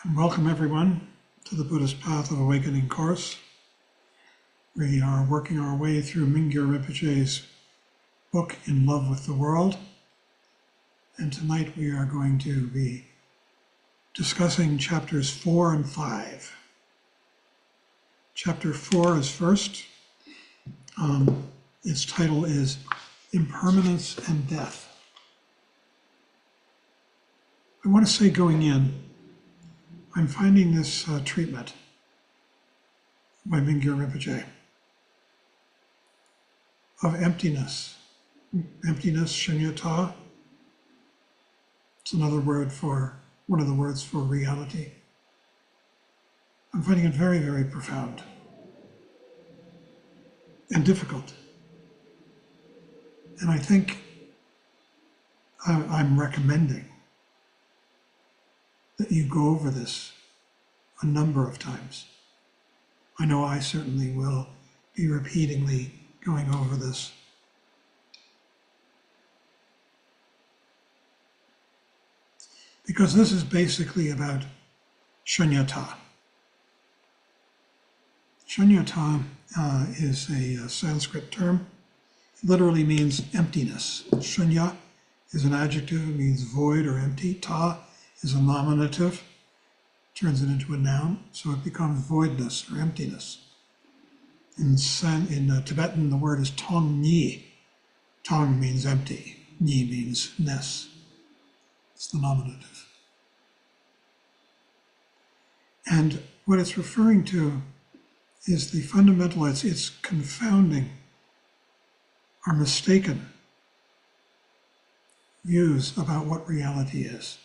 And welcome everyone to the Buddhist Path of Awakening course. We are working our way through Mingyur Rinpoche's book, In Love with the World. And tonight we are going to be discussing chapters 4 and 5. Chapter 4 is first. Its title is Impermanence and Death. I want to say going in, I'm finding this treatment by Mingyur Rinpoche of emptiness. Emptiness, shunyata. It's another word for, one of the words for reality. I'm finding it very, very profound and difficult. And I think I'm recommending that you go over this a number of times. I know I certainly will be repeatedly going over this. Because this is basically about shunyata. Shunyata is a Sanskrit term. It literally means emptiness. Shunya is an adjective, it means void or empty. Ta is a nominative, turns it into a noun, so it becomes voidness or emptiness. In Tibetan, the word is tong ni. Tong means empty, ni means ness. It's the nominative. And what it's referring to is the fundamental, it's confounding our mistaken views about what reality is.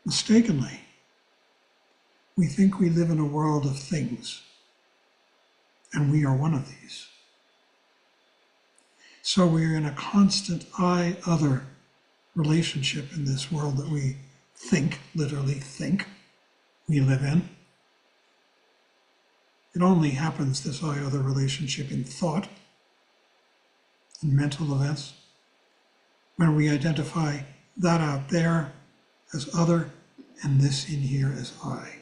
Mistakenly, we think we live in a world of things, and we are one of these. So we're in a constant I-other relationship in this world that we think, literally think, we live in. It only happens, this I-other relationship, in thought, in mental events, when we identify that out there as other and this in here as I.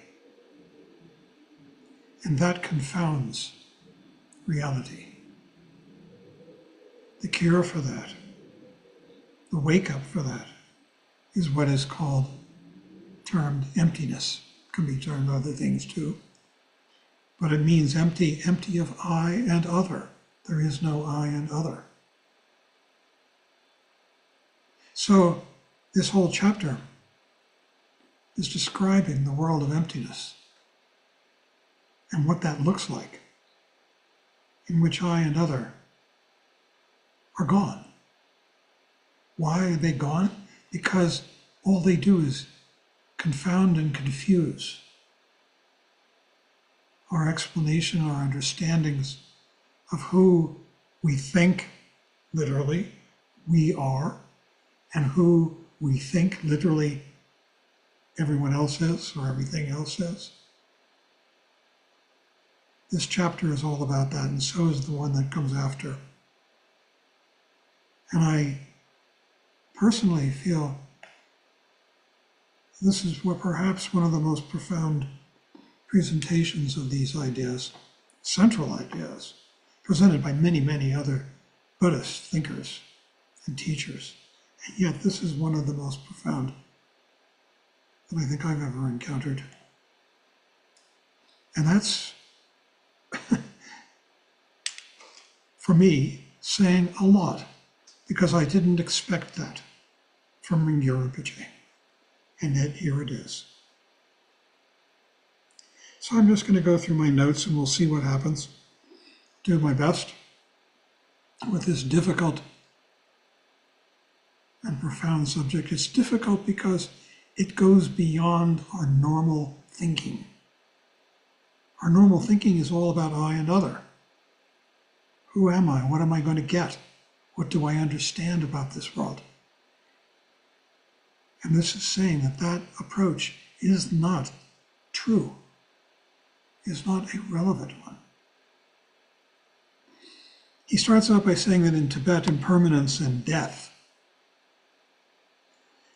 And that confounds reality. The cure for that, the wake-up for that, is what is termed emptiness. It can be termed other things too. But it means empty, empty of I and other. There is no I and other. So this whole chapter is describing the world of emptiness and what that looks like, in which I and other are gone. Why are they gone? Because all they do is confound and confuse our explanation, our understandings of who we think, literally, we are, and who we think, literally, everyone else is, or everything else is. This chapter is all about that, and so is the one that comes after. And I personally feel this is perhaps one of the most profound presentations of these ideas, central ideas, presented by many, many other Buddhist thinkers and teachers. And yet this is one of the most profound that I think I've ever encountered. And that's, for me, saying a lot, because I didn't expect that from Mingyur Rinpoche. And yet here it is. So I'm just going to go through my notes and we'll see what happens. Do my best with this difficult and profound subject. It's difficult because it goes beyond our normal thinking. Our normal thinking is all about I and other. Who am I? What am I going to get? What do I understand about this world? And this is saying that that approach is not true, is not a relevant one. He starts out by saying that in Tibet, impermanence and death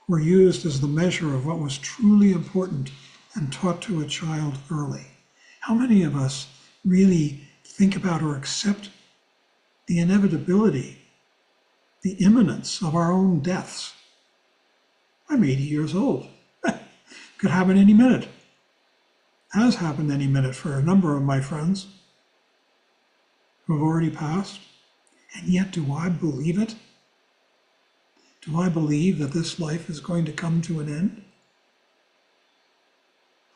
were used as the measure of what was truly important and taught to a child early. How many of us really think about or accept the inevitability, the imminence of our own deaths? I'm 80 years old. Could happen any minute. Has happened any minute for a number of my friends who have already passed. And yet, do I believe it? Do I believe that this life is going to come to an end?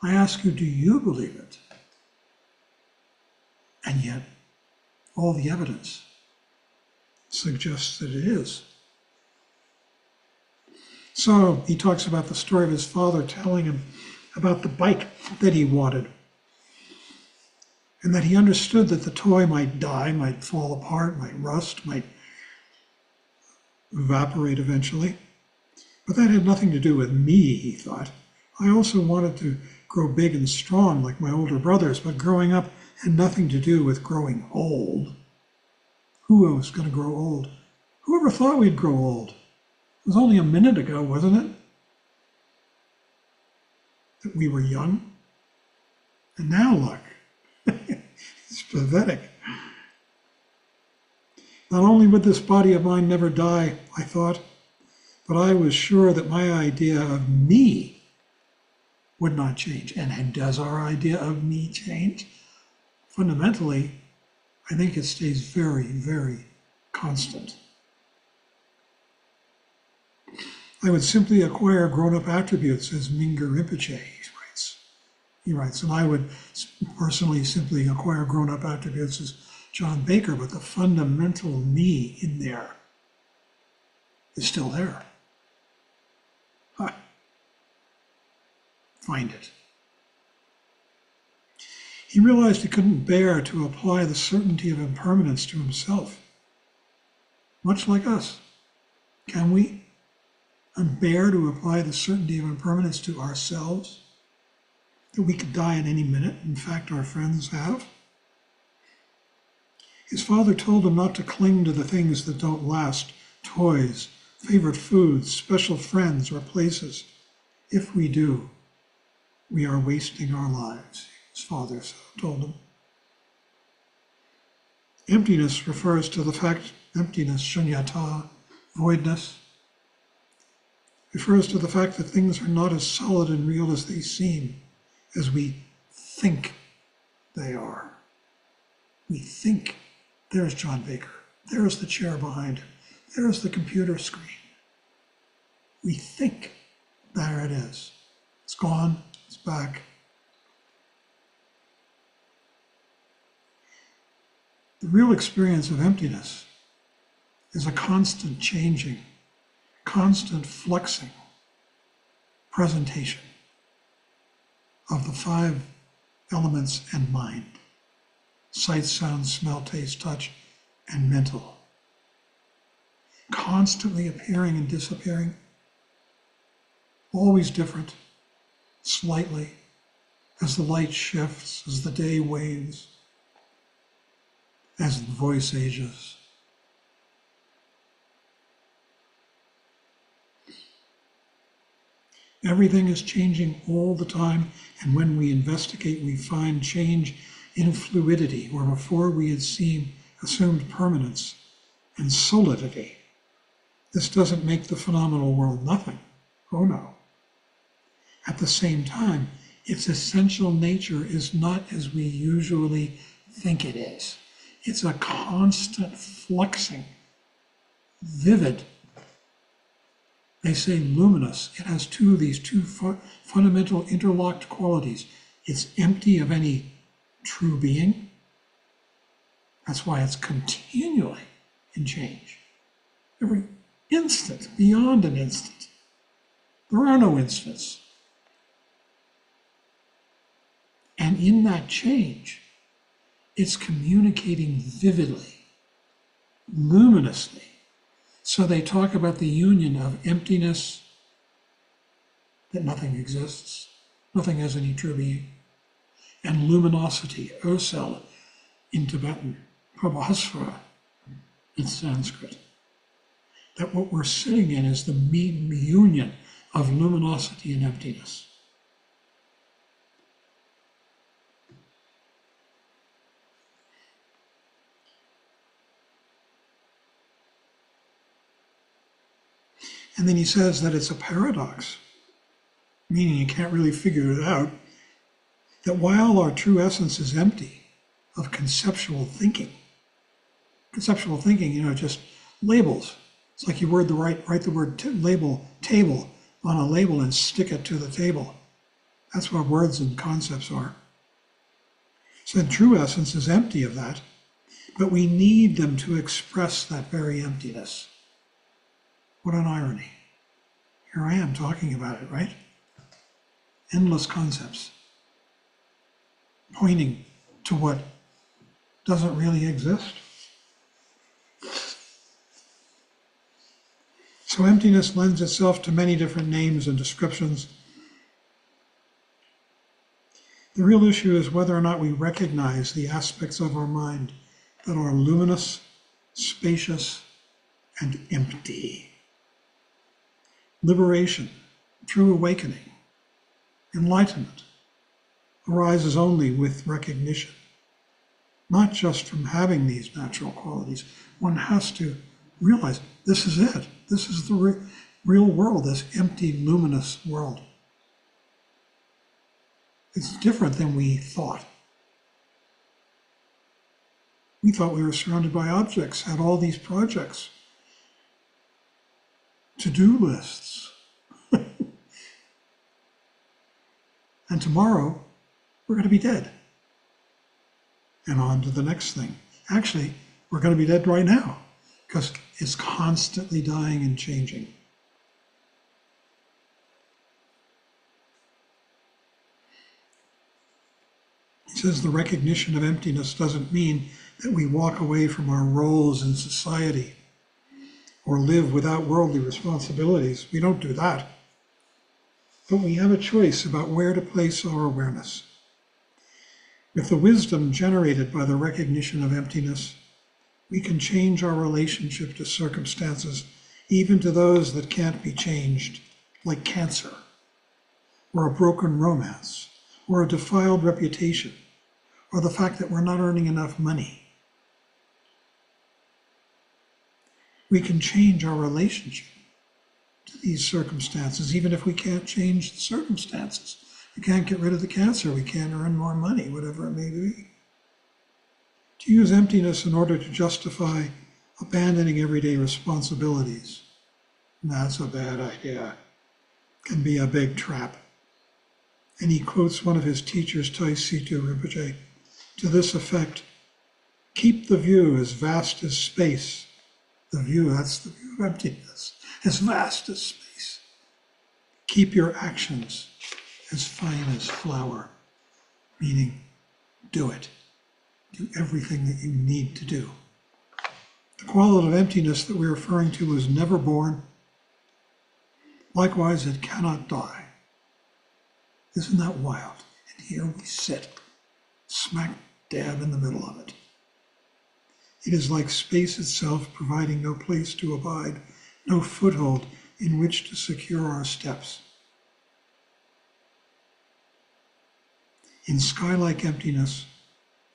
I ask you, do you believe it? And yet, all the evidence suggests that it is. So he talks about the story of his father telling him about the bike that he wanted, and that he understood that the toy might die, might fall apart, might rust, might evaporate eventually. But that had nothing to do with me, he thought. I also wanted to grow big and strong like my older brothers, but growing up had nothing to do with growing old. Who was going to grow old? Whoever thought we'd grow old? It was only a minute ago, wasn't it? That we were young. And now look. It's pathetic. Not only would this body of mine never die, I thought, but I was sure that my idea of me would not change. And does our idea of me change? Fundamentally, I think it stays very, very constant. I would simply acquire grown-up attributes, as Mingyur Rinpoche writes. He writes, and I would personally simply acquire grown-up attributes as John Baker, but the fundamental me in there is still there. Find it. He realized he couldn't bear to apply the certainty of impermanence to himself. Much like us. Can we? And bear to apply the certainty of impermanence to ourselves? That we could die at any minute. In fact, our friends have. His father told him not to cling to the things that don't last, toys, favorite foods, special friends, or places. If we do, we are wasting our lives, his father told him. Emptiness refers to the fact, emptiness, shunyata, voidness, refers to the fact that things are not as solid and real as they seem, as we think they are. We think, there's John Baker, there's the chair behind him, there's the computer screen. We think, there it is. It's gone, it's back. The real experience of emptiness is a constant changing, constant flexing presentation of the 5 elements and mind: sight, sound, smell, taste, touch, and mental. Constantly appearing and disappearing, always different, slightly, as the light shifts, as the day wanes, as the voice ages. Everything is changing all the time, and when we investigate, we find change in fluidity, where before we had assumed permanence and solidity. This doesn't make the phenomenal world nothing. Oh no. At the same time, its essential nature is not as we usually think it is. It's a constant flexing, vivid, they say luminous. It has these two fundamental interlocked qualities. It's empty of any true being. That's why it's continually in change. Every instant, beyond an instant. There are no instants. And in that change, it's communicating vividly, luminously. So they talk about the union of emptiness, that nothing exists, nothing has any true being, and luminosity, osel in Tibetan, prabhasvara in Sanskrit. That what we're sitting in is the union of luminosity and emptiness. And then he says that it's a paradox, meaning you can't really figure it out, that while our true essence is empty of conceptual thinking, just labels. It's like you write the word label table on a label and stick it to the table. That's what words and concepts are. So the true essence is empty of that, but we need them to express that very emptiness. What an irony. Here I am talking about it, right? Endless concepts pointing to what doesn't really exist. So emptiness lends itself to many different names and descriptions. The real issue is whether or not we recognize the aspects of our mind that are luminous, spacious, and empty. Liberation, true awakening, enlightenment arises only with recognition, not just from having these natural qualities. One has to realize this is it. This is the real world, this empty, luminous world. It's different than we thought. We thought we were surrounded by objects, had all these projects, to-do lists. And tomorrow, we're going to be dead. And on to the next thing. Actually, we're going to be dead right now, because it's constantly dying and changing. He says the recognition of emptiness doesn't mean that we walk away from our roles in society or live without worldly responsibilities. We don't do that. But we have a choice about where to place our awareness. With the wisdom generated by the recognition of emptiness, we can change our relationship to circumstances, even to those that can't be changed, like cancer, or a broken romance, or a defiled reputation, or the fact that we're not earning enough money. We can change our relationship to these circumstances, even if we can't change the circumstances. We can't get rid of the cancer, we can't earn more money, whatever it may be. To use emptiness in order to justify abandoning everyday responsibilities, that's a bad idea. Can be a big trap. And he quotes one of his teachers, Taisitu Rinpoche, to this effect: keep the view as vast as space. The view, that's the view of emptiness, as vast as space. Keep your actions as fine as flour, meaning do it. Do everything that you need to do. The quality of emptiness that we're referring to is never born. Likewise, it cannot die. Isn't that wild? And here we sit, smack dab in the middle of it. It is like space itself, providing no place to abide, no foothold in which to secure our steps. In sky-like emptiness,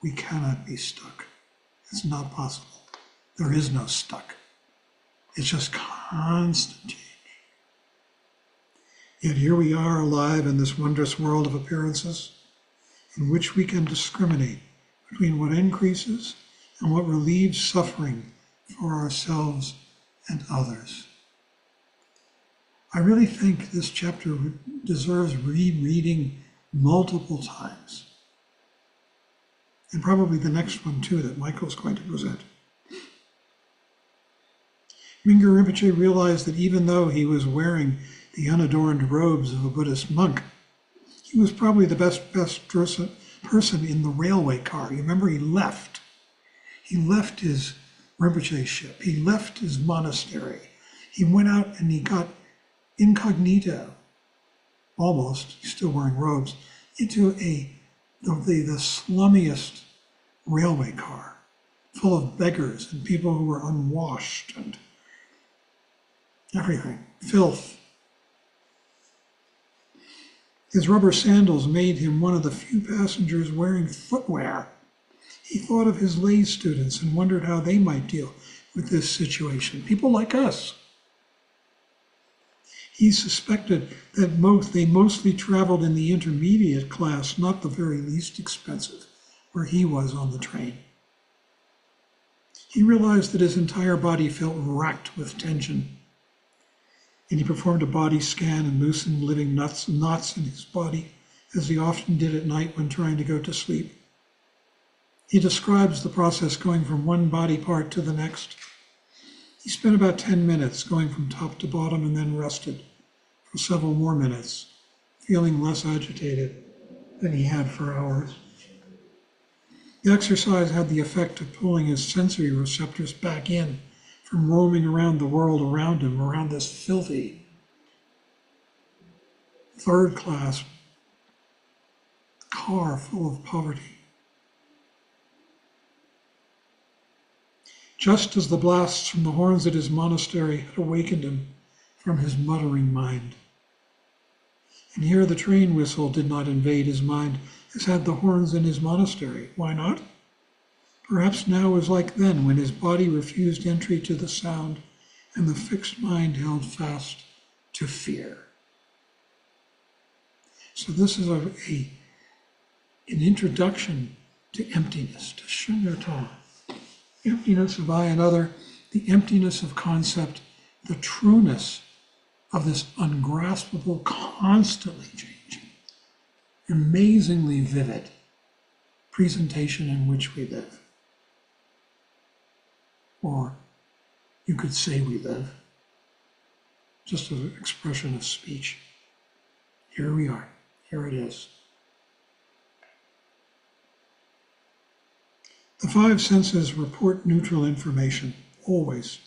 we cannot be stuck. It's not possible. There is no stuck. It's just constant change. Yet here we are alive in this wondrous world of appearances, in which we can discriminate between what increases and what relieves suffering for ourselves and others. I really think this chapter deserves rereading multiple times. And probably the next one too that Michael's going to present. Mingyur Rinpoche realized that even though he was wearing the unadorned robes of a Buddhist monk, he was probably the best person in the railway car. You remember, he left. He left his Rinpoche ship. He left his monastery. He went out and he got incognito, almost, he's still wearing robes, into the slummiest railway car, full of beggars and people who were unwashed and everything, filth. His rubber sandals made him one of the few passengers wearing footwear. He thought of his lay students and wondered how they might deal with this situation. People like us. He suspected that they mostly traveled in the intermediate class, not the very least expensive, where he was on the train. He realized that his entire body felt racked with tension, and he performed a body scan and loosened living knots in his body, as he often did at night when trying to go to sleep. He describes the process going from one body part to the next. He spent about 10 minutes going from top to bottom and then rested for several more minutes, feeling less agitated than he had for hours. The exercise had the effect of pulling his sensory receptors back in from roaming around the world around him, around this filthy, third-class car full of poverty. Just as the blasts from the horns at his monastery had awakened him from his muttering mind. And here the train whistle did not invade his mind, as had the horns in his monastery. Why not? Perhaps now was like then, when his body refused entry to the sound, and the fixed mind held fast to fear. So this is an introduction to emptiness, to shunyata. Emptiness of I and other, the emptiness of concept, the trueness of this ungraspable, constantly changing, amazingly vivid presentation in which we live. Or you could say we live, just an expression of speech. Here we are, here it is. The five senses report neutral information, always.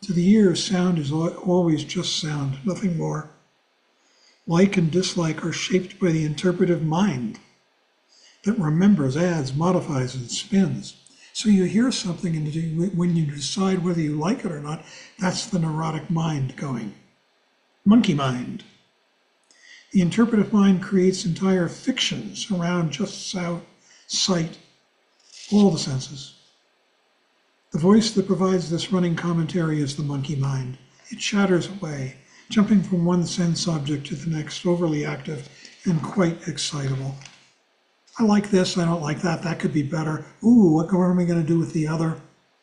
To the ear, sound is always just sound, nothing more. Like and dislike are shaped by the interpretive mind that remembers, adds, modifies, and spins. So you hear something, and when you decide whether you like it or not, that's the neurotic mind going. Monkey mind. The interpretive mind creates entire fictions around just sound, sight, all the senses. The voice that provides this running commentary is the monkey mind. It chatters away, jumping from one sense object to the next, overly active and quite excitable. I like this, I don't like that, that could be better. Ooh, what am I going to do with the other?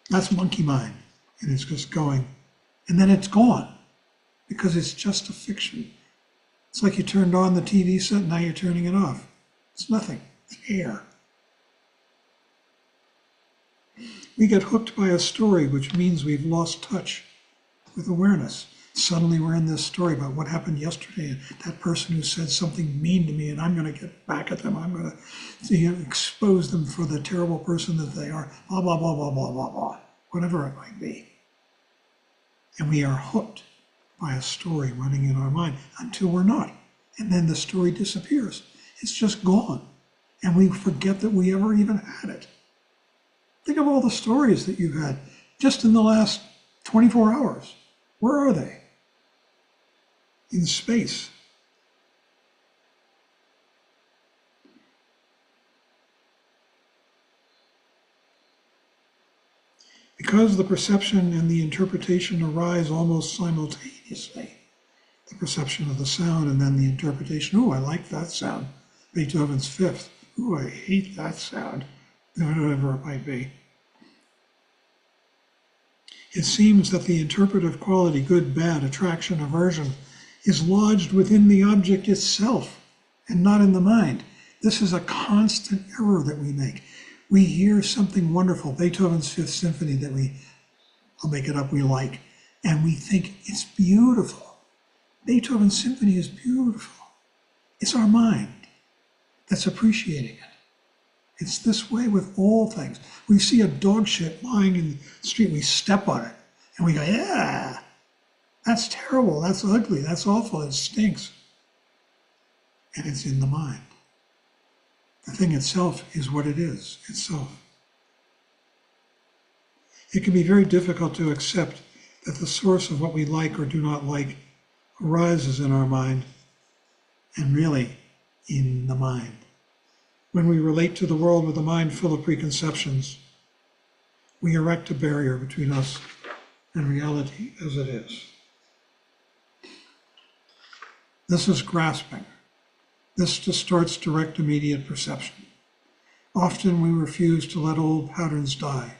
That's monkey mind. And it's just going. And then it's gone, because it's just a fiction. It's like you turned on the TV set, now you're turning it off. It's nothing, it's air. We get hooked by a story, which means we've lost touch with awareness. Suddenly we're in this story about what happened yesterday, and that person who said something mean to me, and I'm going to get back at them. I'm going to expose them for the terrible person that they are, blah, blah, blah, blah, blah, blah, blah, whatever it might be. And we are hooked by a story running in our mind until we're not. And then the story disappears. It's just gone. And we forget that we ever even had it. Think of all the stories that you've had just in the last 24 hours. Where are they? In space. Because the perception and the interpretation arise almost simultaneously, the perception of the sound and then the interpretation, ooh, I like that sound, Beethoven's Fifth, ooh, I hate that sound, whatever it might be. It seems that the interpretive quality, good, bad, attraction, aversion, is lodged within the object itself and not in the mind. This is a constant error that we make. We hear something wonderful, Beethoven's Fifth Symphony that I'll make it up, we like, and we think it's beautiful. Beethoven's symphony is beautiful. It's our mind that's appreciating it. It's this way with all things. We see a dog shit lying in the street, we step on it, and we go, yeah, that's terrible, that's ugly, that's awful, it stinks. And it's in the mind. The thing itself is what it is, itself. It can be very difficult to accept that the source of what we like or do not like arises in our mind, and really in the mind. When we relate to the world with a mind full of preconceptions, we erect a barrier between us and reality as it is. This is grasping. This distorts direct immediate perception. Often we refuse to let old patterns die.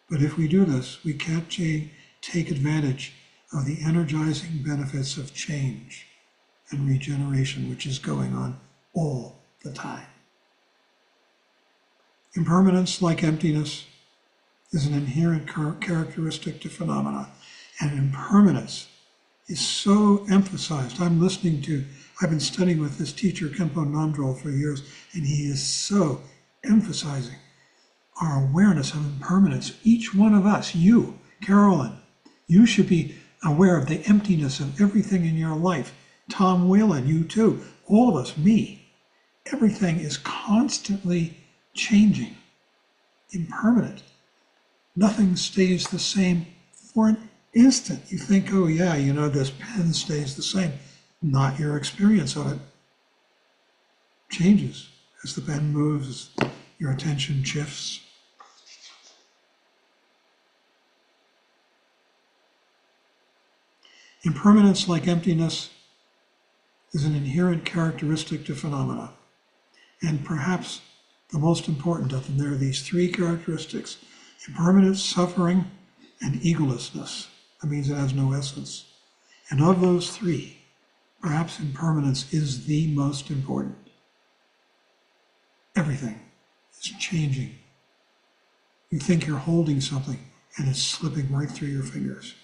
But if we do this, we can't take advantage of the energizing benefits of change and regeneration, which is going on all the time. Impermanence, like emptiness, is an inherent characteristic to phenomena, and impermanence is so emphasized. I've been studying with this teacher, Khenpo Namdrol, for years, and he is so emphasizing our awareness of impermanence. Each one of us, you, Carolyn, you should be aware of the emptiness of everything in your life. Tom Whalen, you too, all of us, me. Everything is constantly changing, impermanent. Nothing stays the same for an instant. You think, oh yeah, this pen stays the same. Not your experience of it. Changes as the pen moves, as your attention shifts. Impermanence, like emptiness, is an inherent characteristic to phenomena. And perhaps the most important of them, there are these three characteristics: impermanence, suffering, and egolessness. That means it has no essence. And of those three, perhaps impermanence is the most important. Everything is changing. You think you're holding something, and it's slipping right through your fingers.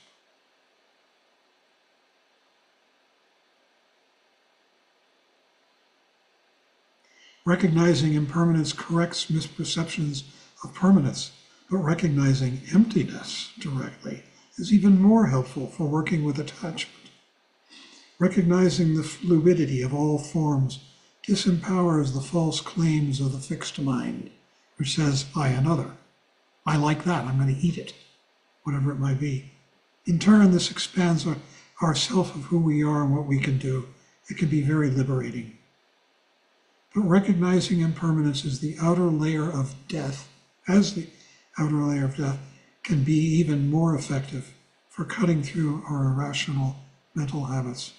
Recognizing impermanence corrects misperceptions of permanence, but recognizing emptiness directly is even more helpful for working with attachment. Recognizing the fluidity of all forms disempowers the false claims of the fixed mind, which says, I another. I like that, I'm going to eat it, whatever it might be. In turn, this expands our self of who we are and what we can do. It can be very liberating. But recognizing impermanence as the outer layer of death, can be even more effective for cutting through our irrational mental habits.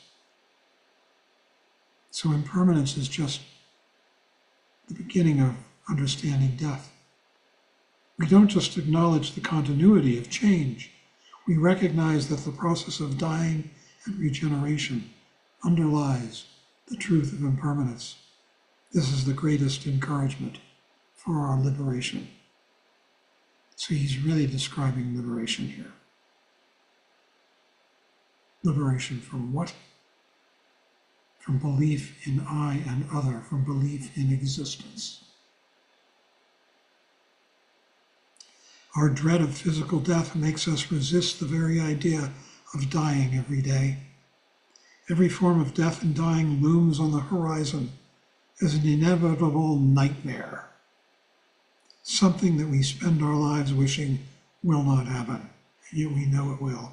So impermanence is just the beginning of understanding death. We don't just acknowledge the continuity of change. We recognize that the process of dying and regeneration underlies the truth of impermanence. This is the greatest encouragement for our liberation. So he's really describing liberation here. Liberation from what? From belief in I and other, from belief in existence. Our dread of physical death makes us resist the very idea of dying every day. Every form of death and dying looms on the horizon as an inevitable nightmare, something that we spend our lives wishing will not happen, and yet we know it will.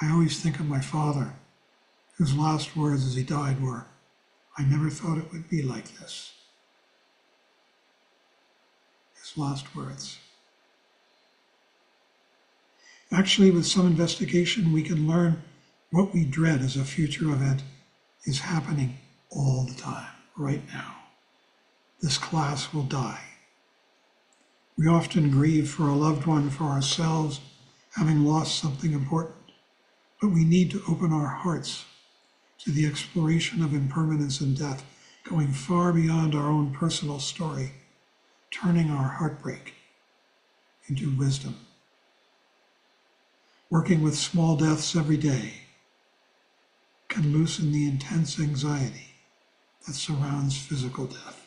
I always think of my father, whose last words as he died were, I never thought it would be like this. His last words. Actually, with some investigation, we can learn what we dread as a future event is happening all the time, right now. This class will die. We often grieve for a loved one, for ourselves, having lost something important, but we need to open our hearts to the exploration of impermanence and death, going far beyond our own personal story, turning our heartbreak into wisdom. Working with small deaths every day can loosen the intense anxiety that surrounds physical death.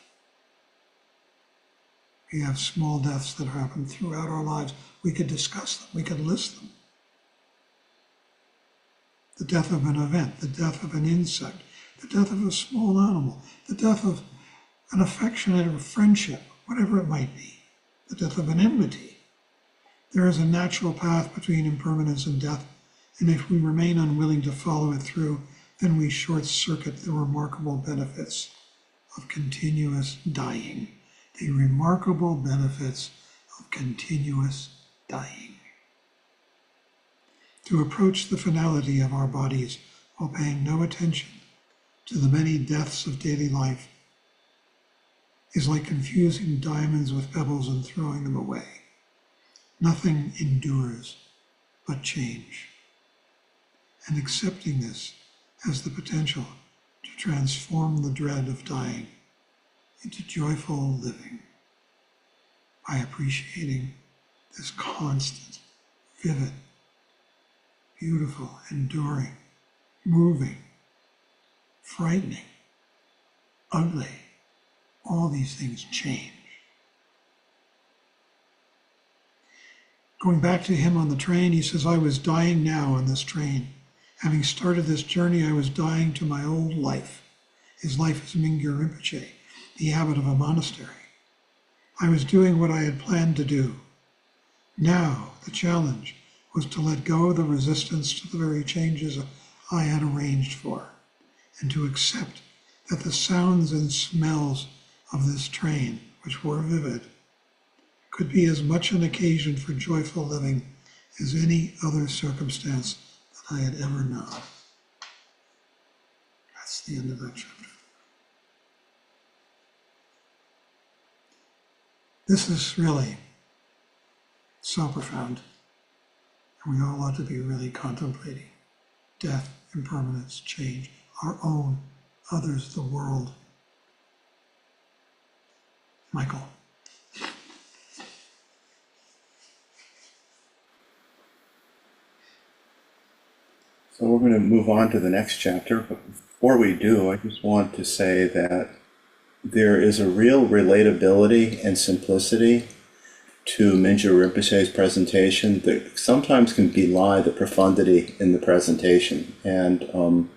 We have small deaths that happen throughout our lives. We could discuss them, we could list them. The death of an event, the death of an insect, the death of a small animal, the death of an affectionate or friendship, whatever it might be, the death of an enmity. There is a natural path between impermanence and death, and if we remain unwilling to follow it through, then we short-circuit the remarkable benefits of continuous dying. The remarkable benefits of continuous dying. To approach the finality of our bodies while paying no attention to the many deaths of daily life is like confusing diamonds with pebbles and throwing them away. Nothing endures but change. And accepting this has the potential to transform the dread of dying into joyful living by appreciating this constant, vivid, beautiful, enduring, moving, frightening, ugly. All these things change. Going back to him on the train, he says, I was dying now on this train. Having started this journey, I was dying to my old life. His life as Mingyur Rinpoche, the abbot of a monastery. I was doing what I had planned to do. Now, the challenge was to let go of the resistance to the very changes I had arranged for, and to accept that the sounds and smells of this train, which were vivid, could be as much an occasion for joyful living as any other circumstance that I had ever known. That's the end of that chapter. This is really so profound, and we all ought to be really contemplating death, impermanence, change, our own, others, the world. Michael. So we're going to move on to the next chapter, but before we do, I just want to say that there is a real relatability and simplicity to Mingyur Rinpoche's presentation that sometimes can belie the profundity in the presentation. And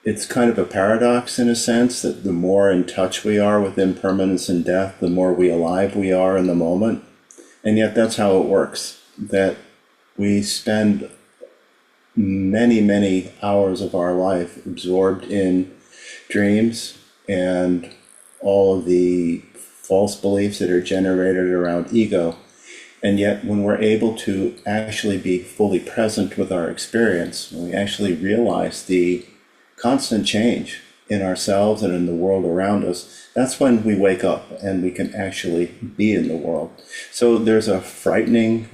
it's kind of a paradox in a sense that the more in touch we are with impermanence and death, the more alive we are in the moment. And yet that's how it works, that we spend many, many hours of our life absorbed in dreams and all of the false beliefs that are generated around ego. And yet when we're able to actually be fully present with our experience, when we actually realize the constant change in ourselves and in the world around us, that's when we wake up and we can actually be in the world. So there's a frightening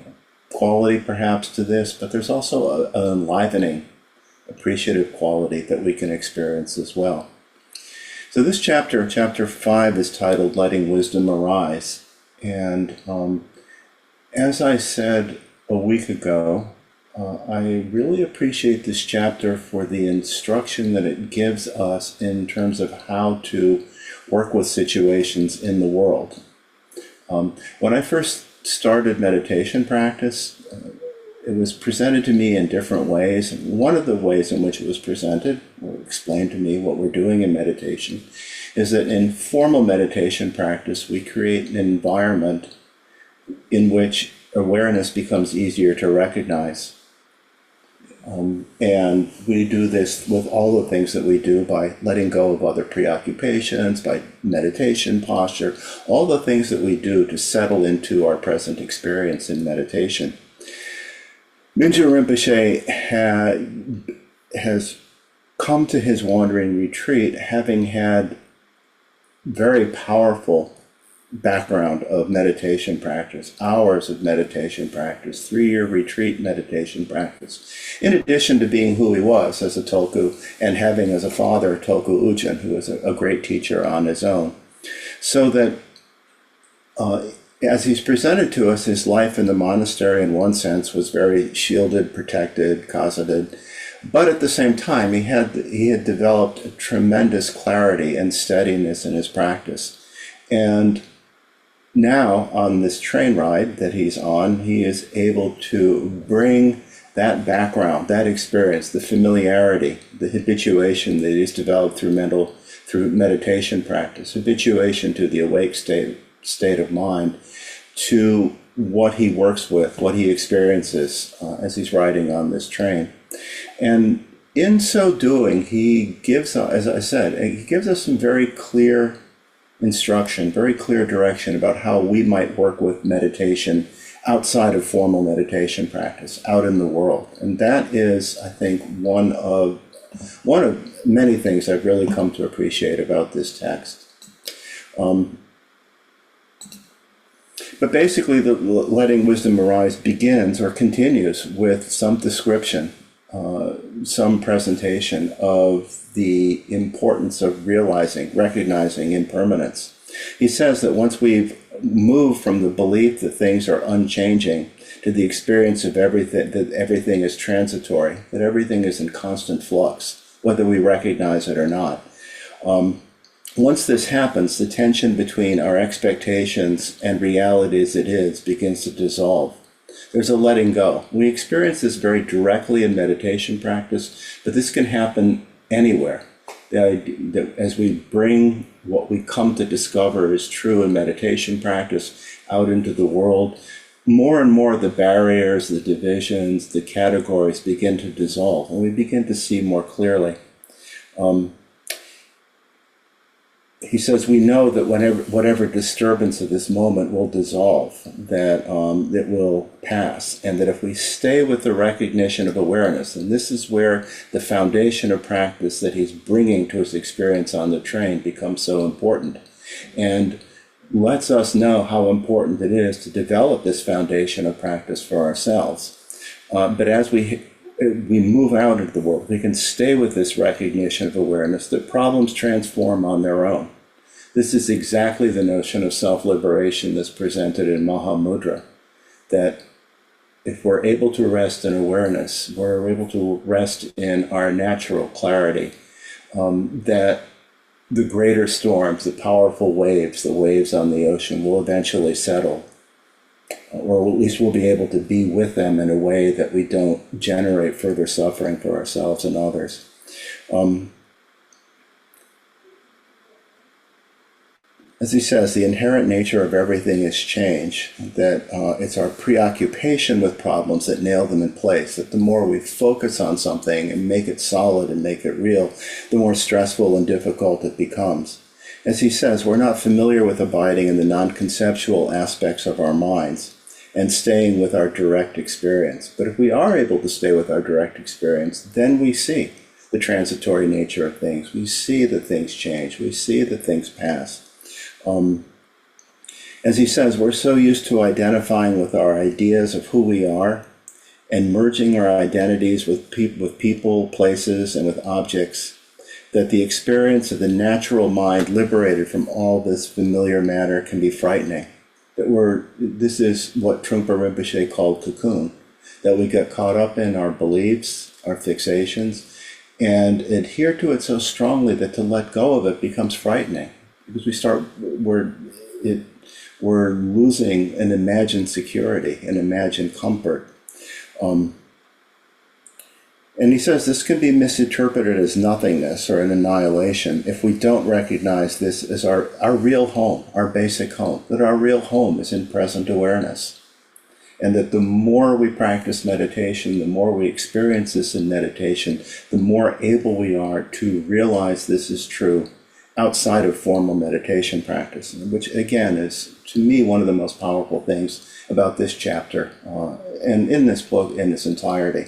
quality perhaps to this, but there's also an enlivening, appreciative quality that we can experience as well. So this chapter, chapter 5, is titled Letting Wisdom Arise. And as I said a week ago, I really appreciate this chapter for the instruction that it gives us in terms of how to work with situations in the world. When I first started meditation practice, it was presented to me in different ways. One of the ways in which it was presented, or explained to me what we're doing in meditation, is that in formal meditation practice, we create an environment in which awareness becomes easier to recognize. And we do this with all the things that we do by letting go of other preoccupations, by meditation posture, all the things that we do to settle into our present experience in meditation. Mingyur Rinpoche has come to his wandering retreat having had very powerful background of meditation practice, hours of meditation practice, 3-year retreat meditation practice, in addition to being who he was as a Tulku and having as a father Tulku Ujin, who was a great teacher on his own. So that as he's presented to us, his life in the monastery in one sense was very shielded, protected, cosseted, but at the same time he had developed a tremendous clarity and steadiness in his practice. And now, on this train ride that he's on, he is able to bring that background, that experience, the familiarity, the habituation that he's developed through meditation practice, habituation to the awake state of mind, to what he works with, what he experiences as he's riding on this train. And in so doing, he gives, as I said, he gives us some very clear instruction, very clear direction about how we might work with meditation outside of formal meditation practice, out in the world. And that is, I think, one of many things I've really come to appreciate about this text. But basically, the letting wisdom arise begins or continues with some description, some presentation of the importance of recognizing impermanence. He says that once we've moved from the belief that things are unchanging to the experience of everything, that everything is transitory, that everything is in constant flux, whether we recognize it or not. Once this happens, the tension between our expectations and reality as it is begins to dissolve. There's a letting go. We experience this very directly in meditation practice, but this can happen anywhere. The idea that as we bring what we come to discover is true in meditation practice out into the world, more and more the barriers, the divisions, the categories begin to dissolve, and we begin to see more clearly. He says we know that whatever disturbance of this moment will dissolve, that it will pass, and that if we stay with the recognition of awareness, and this is where the foundation of practice that he's bringing to his experience on the train becomes so important, and lets us know how important it is to develop this foundation of practice for ourselves. But as we move out into the world, we can stay with this recognition of awareness that problems transform on their own. This is exactly the notion of self-liberation that's presented in Mahamudra, that if we're able to rest in awareness, we're able to rest in our natural clarity, that the greater storms, the powerful waves, the waves on the ocean will eventually settle, or at least we'll be able to be with them in a way that we don't generate further suffering for ourselves and others. As he says, the inherent nature of everything is change, that it's our preoccupation with problems that nail them in place, that the more we focus on something and make it solid and make it real, the more stressful and difficult it becomes. As he says, we're not familiar with abiding in the non-conceptual aspects of our minds and staying with our direct experience. But if we are able to stay with our direct experience, then we see the transitory nature of things. We see that things change. We see that things pass. As he says, we're so used to identifying with our ideas of who we are and merging our identities with people, places, and with objects, that the experience of the natural mind liberated from all this familiar matter can be frightening. This is what Trungpa Rinpoche called cocoon, that we get caught up in our beliefs, our fixations, and adhere to it so strongly that to let go of it becomes frightening, because we're losing an imagined security, an imagined comfort. And he says this can be misinterpreted as nothingness or an annihilation if we don't recognize this as our real home, our basic home, that our real home is in present awareness. And that the more we practice meditation, the more we experience this in meditation, the more able we are to realize this is true outside of formal meditation practice, which again is, to me, one of the most powerful things about this chapter and in this book in its entirety,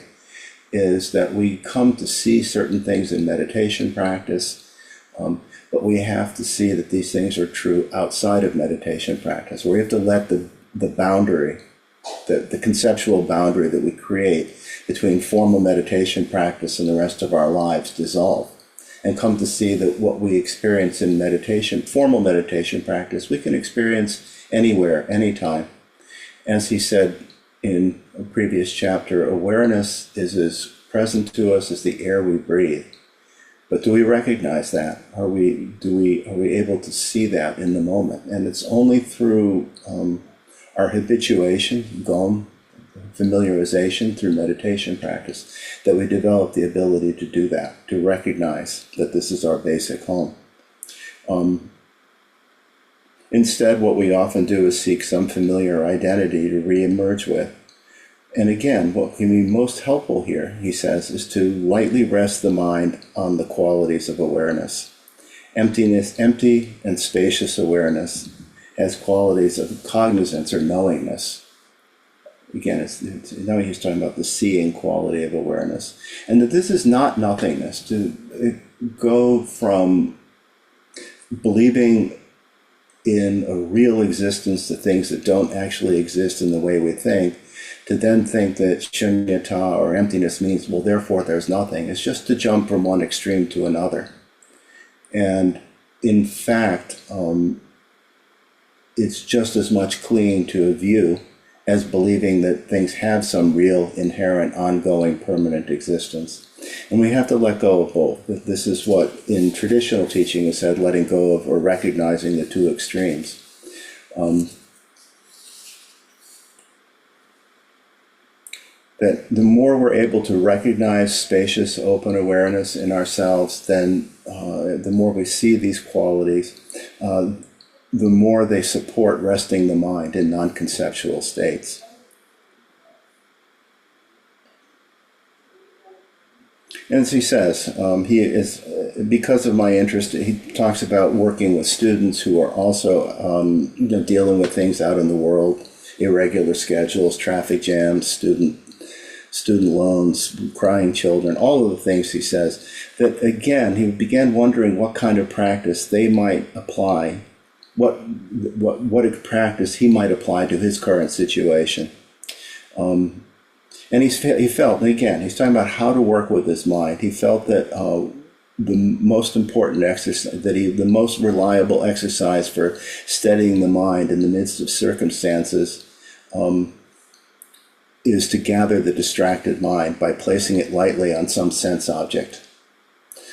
is that we come to see certain things in meditation practice, but we have to see that these things are true outside of meditation practice, where we have to let the boundary, the conceptual boundary that we create between formal meditation practice and the rest of our lives dissolve, and come to see that what we experience in meditation, formal meditation practice, we can experience anywhere, anytime. As he said in a previous chapter, awareness is as present to us as the air we breathe. But do we recognize that? Are we able to see that in the moment? And it's only through our habituation, gom, familiarization, through meditation practice, that we develop the ability to do that, to recognize that this is our basic home. Instead, what we often do is seek some familiar identity to re-emerge with. And again, what can be most helpful here, he says, is to lightly rest the mind on the qualities of awareness. Empty and spacious awareness has qualities of cognizance or knowingness. again, now he's talking about the seeing quality of awareness, and that this is not nothingness. To go from believing in a real existence to things that don't actually exist in the way we think, to then think that shunyata or emptiness means, well, therefore there's nothing. It's just to jump from one extreme to another. And in fact, it's just as much clinging to a view as believing that things have some real, inherent, ongoing, permanent existence. And we have to let go of both. This is what in traditional teaching is said, letting go of or recognizing the two extremes. That the more we're able to recognize spacious, open awareness in ourselves, then the more we see these qualities, the more they support resting the mind in non-conceptual states. And as he says, he is, because of my interest, he talks about working with students who are also dealing with things out in the world, irregular schedules, traffic jams, student loans, crying children, all of the things he says, that again, he began wondering what kind of practice they might apply, what practice he might apply to his current situation. And he felt, and again, he's talking about how to work with his mind. He felt that the most important exercise, the most reliable exercise for steadying the mind in the midst of circumstances is to gather the distracted mind by placing it lightly on some sense object.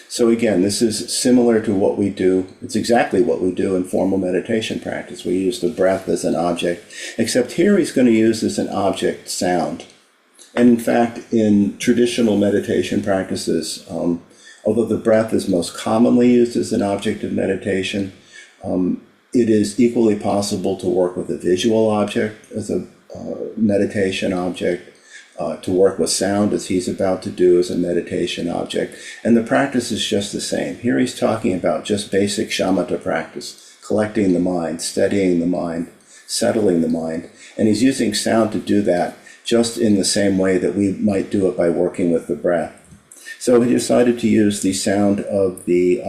So again, this is similar to what we do. It's exactly what we do in formal meditation practice. We use the breath as an object, except here he's going to use as an object sound. And in fact, in traditional meditation practices, although the breath is most commonly used as an object of meditation, it is equally possible to work with a visual object as a meditation object, to work with sound as he's about to do as a meditation object. And the practice is just the same. Here he's talking about just basic shamatha practice, collecting the mind, steadying the mind, settling the mind. And he's using sound to do that just in the same way that we might do it by working with the breath. So he decided to use the sound of the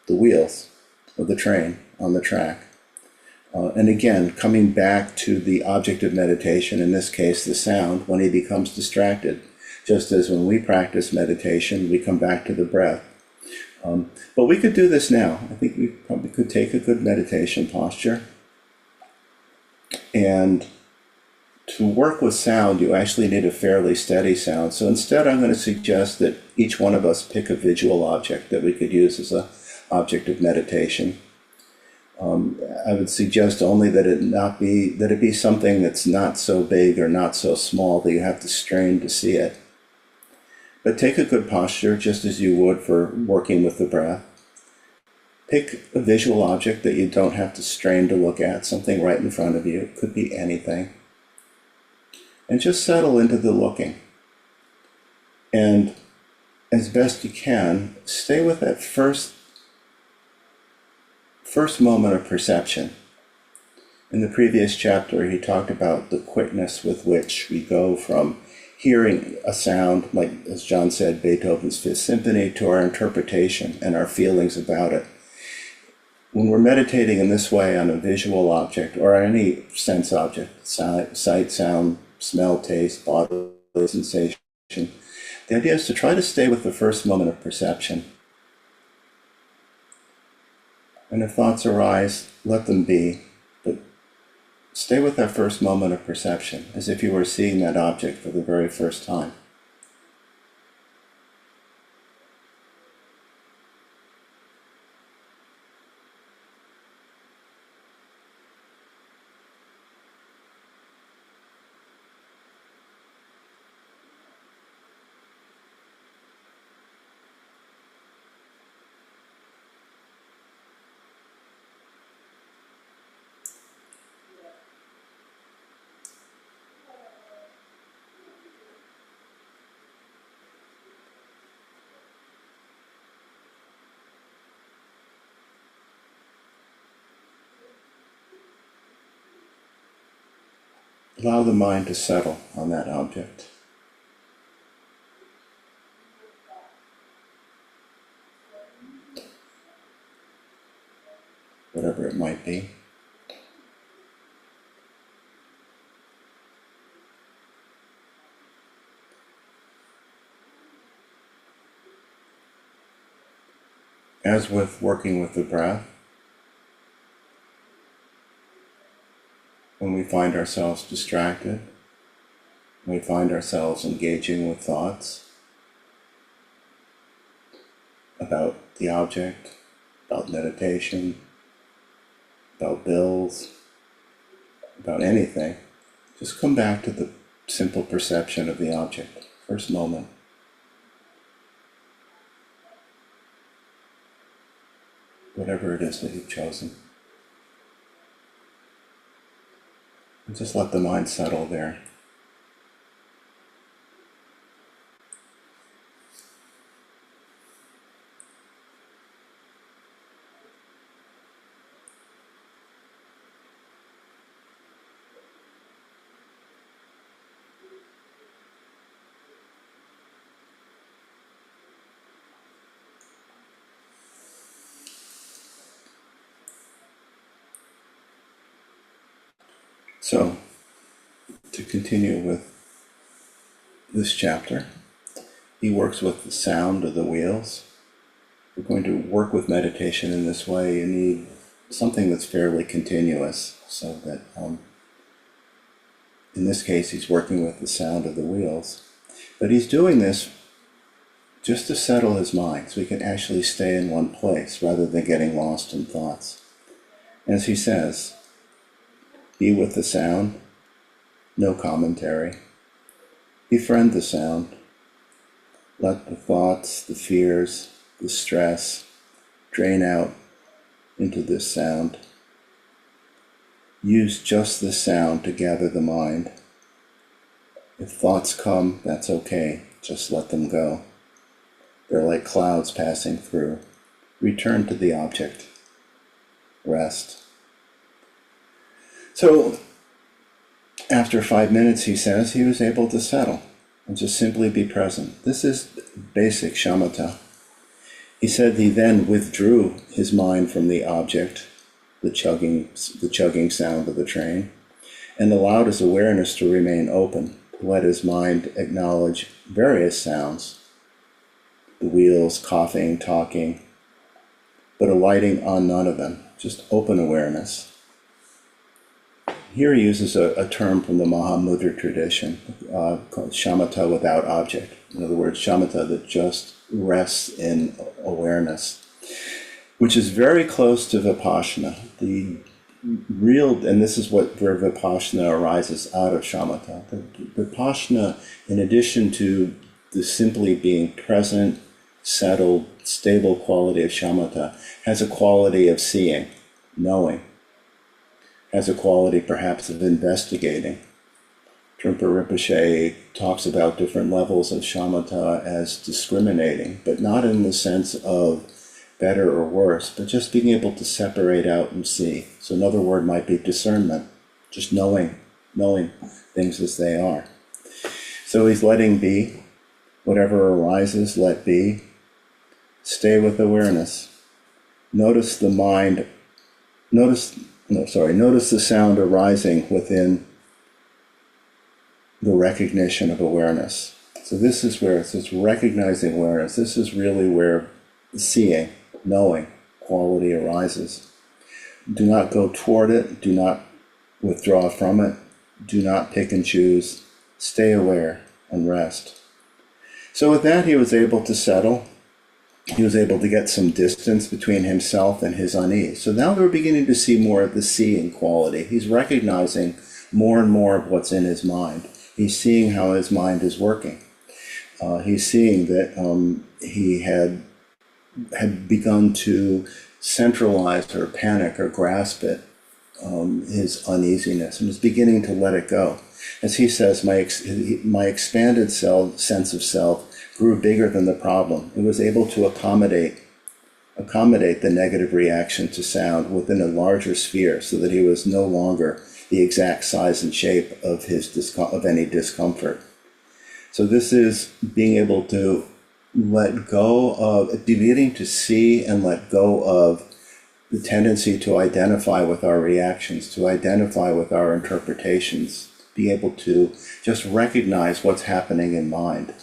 wheels of the train on the track. And again, coming back to the object of meditation, in this case, the sound, when he becomes distracted, just as when we practice meditation, we come back to the breath. But we could do this now. I think we probably could take a good meditation posture. And to work with sound, you actually need a fairly steady sound. So instead, I'm going to suggest that each one of us pick a visual object that we could use as an object of meditation. I would suggest only that it be something that's not so big or not so small that you have to strain to see it. But take a good posture, just as you would for working with the breath. Pick a visual object that you don't have to strain to look at, something right in front of you. It could be anything. And just settle into the looking. And as best you can, stay with that first moment of perception. In the previous chapter, he talked about the quickness with which we go from hearing a sound, like, as John said, Beethoven's Fifth Symphony, to our interpretation and our feelings about it. When we're meditating in this way on a visual object or any sense object, sight, sound, smell, taste, bodily sensation, the idea is to try to stay with the first moment of perception. And if thoughts arise, let them be, but stay with that first moment of perception, as if you were seeing that object for the very first time. allow the mind to settle on that object, whatever it might be. As with working with the breath, when we find ourselves distracted, when we find ourselves engaging with thoughts about the object, about meditation, about bills, about anything, just come back to the simple perception of the object, first moment. Whatever it is that you've chosen. And just let the mind settle there. So, to continue with this chapter, he works with the sound of the wheels. If we're going to work with meditation in this way, you need something that's fairly continuous, so that, in this case, he's working with the sound of the wheels. But he's doing this just to settle his mind, so he can actually stay in one place rather than getting lost in thoughts. As he says, be with the sound, no commentary. Befriend the sound. Let the thoughts, the fears, the stress drain out into this sound. Use just the sound to gather the mind. If thoughts come, that's okay. Just let them go. They're like clouds passing through. Return to the object. Rest. So, after 5 minutes, he says, he was able to settle and just simply be present. This is basic shamatha. He said he then withdrew his mind from the object, the chugging sound of the train, and allowed his awareness to remain open, to let his mind acknowledge various sounds, the wheels, coughing, talking, but alighting on none of them, just open awareness. Here he uses a term from the Mahamudra tradition called shamatha without object. In other words, shamatha that just rests in awareness, which is very close to vipassana. The real, and this is where vipassana arises out of shamatha. The vipassana, in addition to the simply being present, settled, stable quality of shamatha, has a quality of seeing, knowing. Has a quality perhaps of investigating. Trungpa Rinpoche talks about different levels of shamatha as discriminating, but not in the sense of better or worse, but just being able to separate out and see. So another word might be discernment, just knowing things as they are. So he's letting be, whatever arises, let be. Stay with awareness. Notice the mind, notice the sound arising within the recognition of awareness. So this is where it says recognizing awareness. This is really where seeing, knowing, quality arises. Do not go toward it. Do not withdraw from it. Do not pick and choose. Stay aware and rest. So with that, he was able to settle. He was able to get some distance between himself and his unease. So now we're beginning to see more of the seeing quality. He's recognizing more and more of what's in his mind. He's seeing how his mind is working. He's seeing that he had begun to centralize or panic or grasp it, his uneasiness, and is beginning to let it go. As he says, my expanded sense of self grew bigger than the problem. It was able to accommodate the negative reaction to sound within a larger sphere, so that he was no longer the exact size and shape of of any discomfort. So this is being able to let go of, beginning to see and let go of the tendency to identify with our reactions, to identify with our interpretations, be able to just recognize what's happening in mind.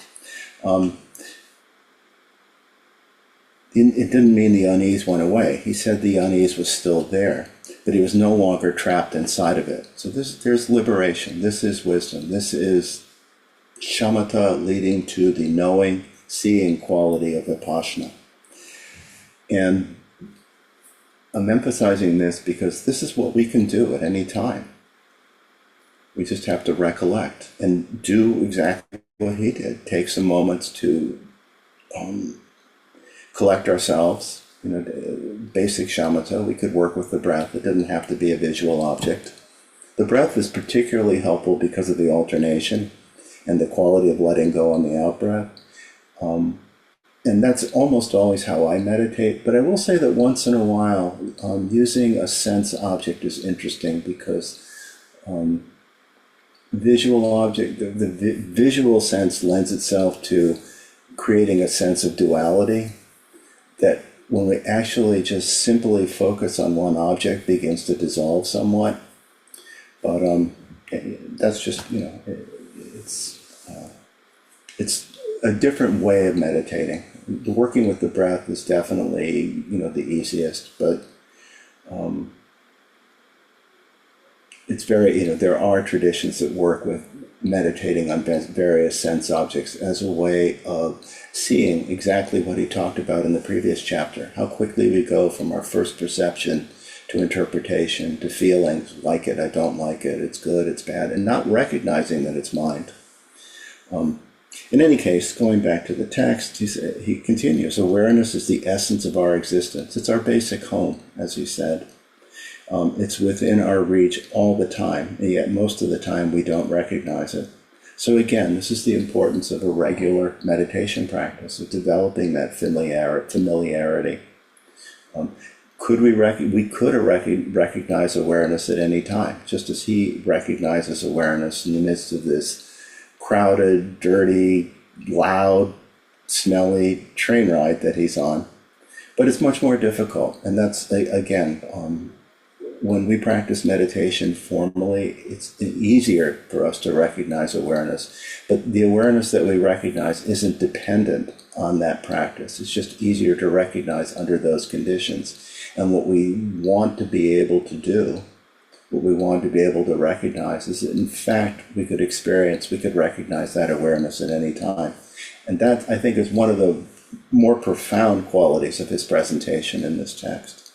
It didn't mean the unease went away. He said the unease was still there, but he was no longer trapped inside of it. So there's liberation. This is wisdom. This is shamatha leading to the knowing, seeing quality of vipassana. And I'm emphasizing this because this is what we can do at any time. We just have to recollect and do exactly what he did. Take some moments to collect ourselves, basic shamatha. We could work with the breath. It didn't have to be a visual object. The breath is particularly helpful because of the alternation and the quality of letting go on the out-breath. And that's almost always how I meditate. But I will say that once in a while, using a sense object is interesting because the visual sense lends itself to creating a sense of duality that when we actually just simply focus on one object begins to dissolve somewhat. But that's just, it's a different way of meditating. Working with the breath is definitely, the easiest, but it's very, there are traditions that work with meditating on various sense objects as a way of seeing exactly what he talked about in the previous chapter, how quickly we go from our first perception to interpretation to feelings, like it, I don't like it, it's good, it's bad, and not recognizing that it's mind. In any case, going back to the text, he continues, awareness is the essence of our existence. It's our basic home, as he said. It's within our reach all the time, and yet most of the time we don't recognize it. So again, this is the importance of a regular meditation practice, of developing that familiarity. We could recognize awareness at any time, just as he recognizes awareness in the midst of this crowded, dirty, loud, smelly train ride that he's on. But it's much more difficult, and that's, again, when we practice meditation formally, it's easier for us to recognize awareness. But the awareness that we recognize isn't dependent on that practice. It's just easier to recognize under those conditions. And what we want to be able to do, what we want to be able to recognize is that, in fact, we could recognize that awareness at any time. And that, I think, is one of the more profound qualities of his presentation in this text.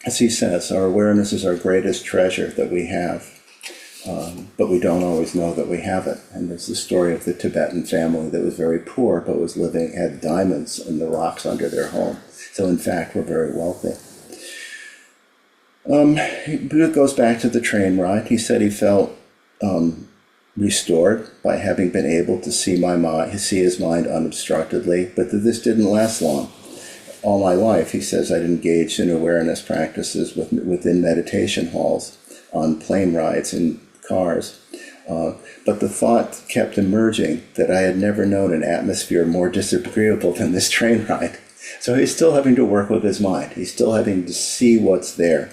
As he says, our awareness is our greatest treasure that we have, but we don't always know that we have it. And there's the story of the Tibetan family that was very poor, but had diamonds in the rocks under their home. So in fact, we're very wealthy. It goes back to the train ride. He said he felt restored by having been able to see his mind unobstructedly, but that this didn't last long. All my life, he says, I'd engaged in awareness practices within meditation halls, on plane rides, in cars. But the thought kept emerging that I had never known an atmosphere more disagreeable than this train ride. So he's still having to work with his mind. He's still having to see what's there.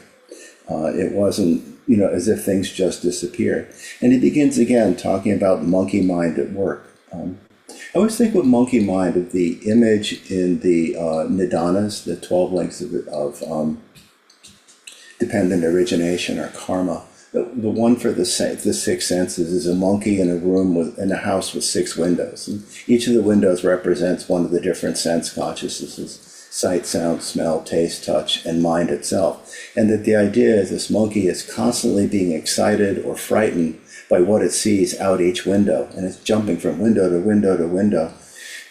It wasn't, as if things just disappeared. And he begins again talking about monkey mind at work. I always think with monkey mind of the image in the Nidanas, the 12 links of dependent origination or karma. The one for the six senses is a monkey in a house with 6 windows. And each of the windows represents one of the different sense consciousnesses: sight, sound, smell, taste, touch, and mind itself. And that the idea is this monkey is constantly being excited or frightened by what it sees out each window, and it's jumping from window to window to window.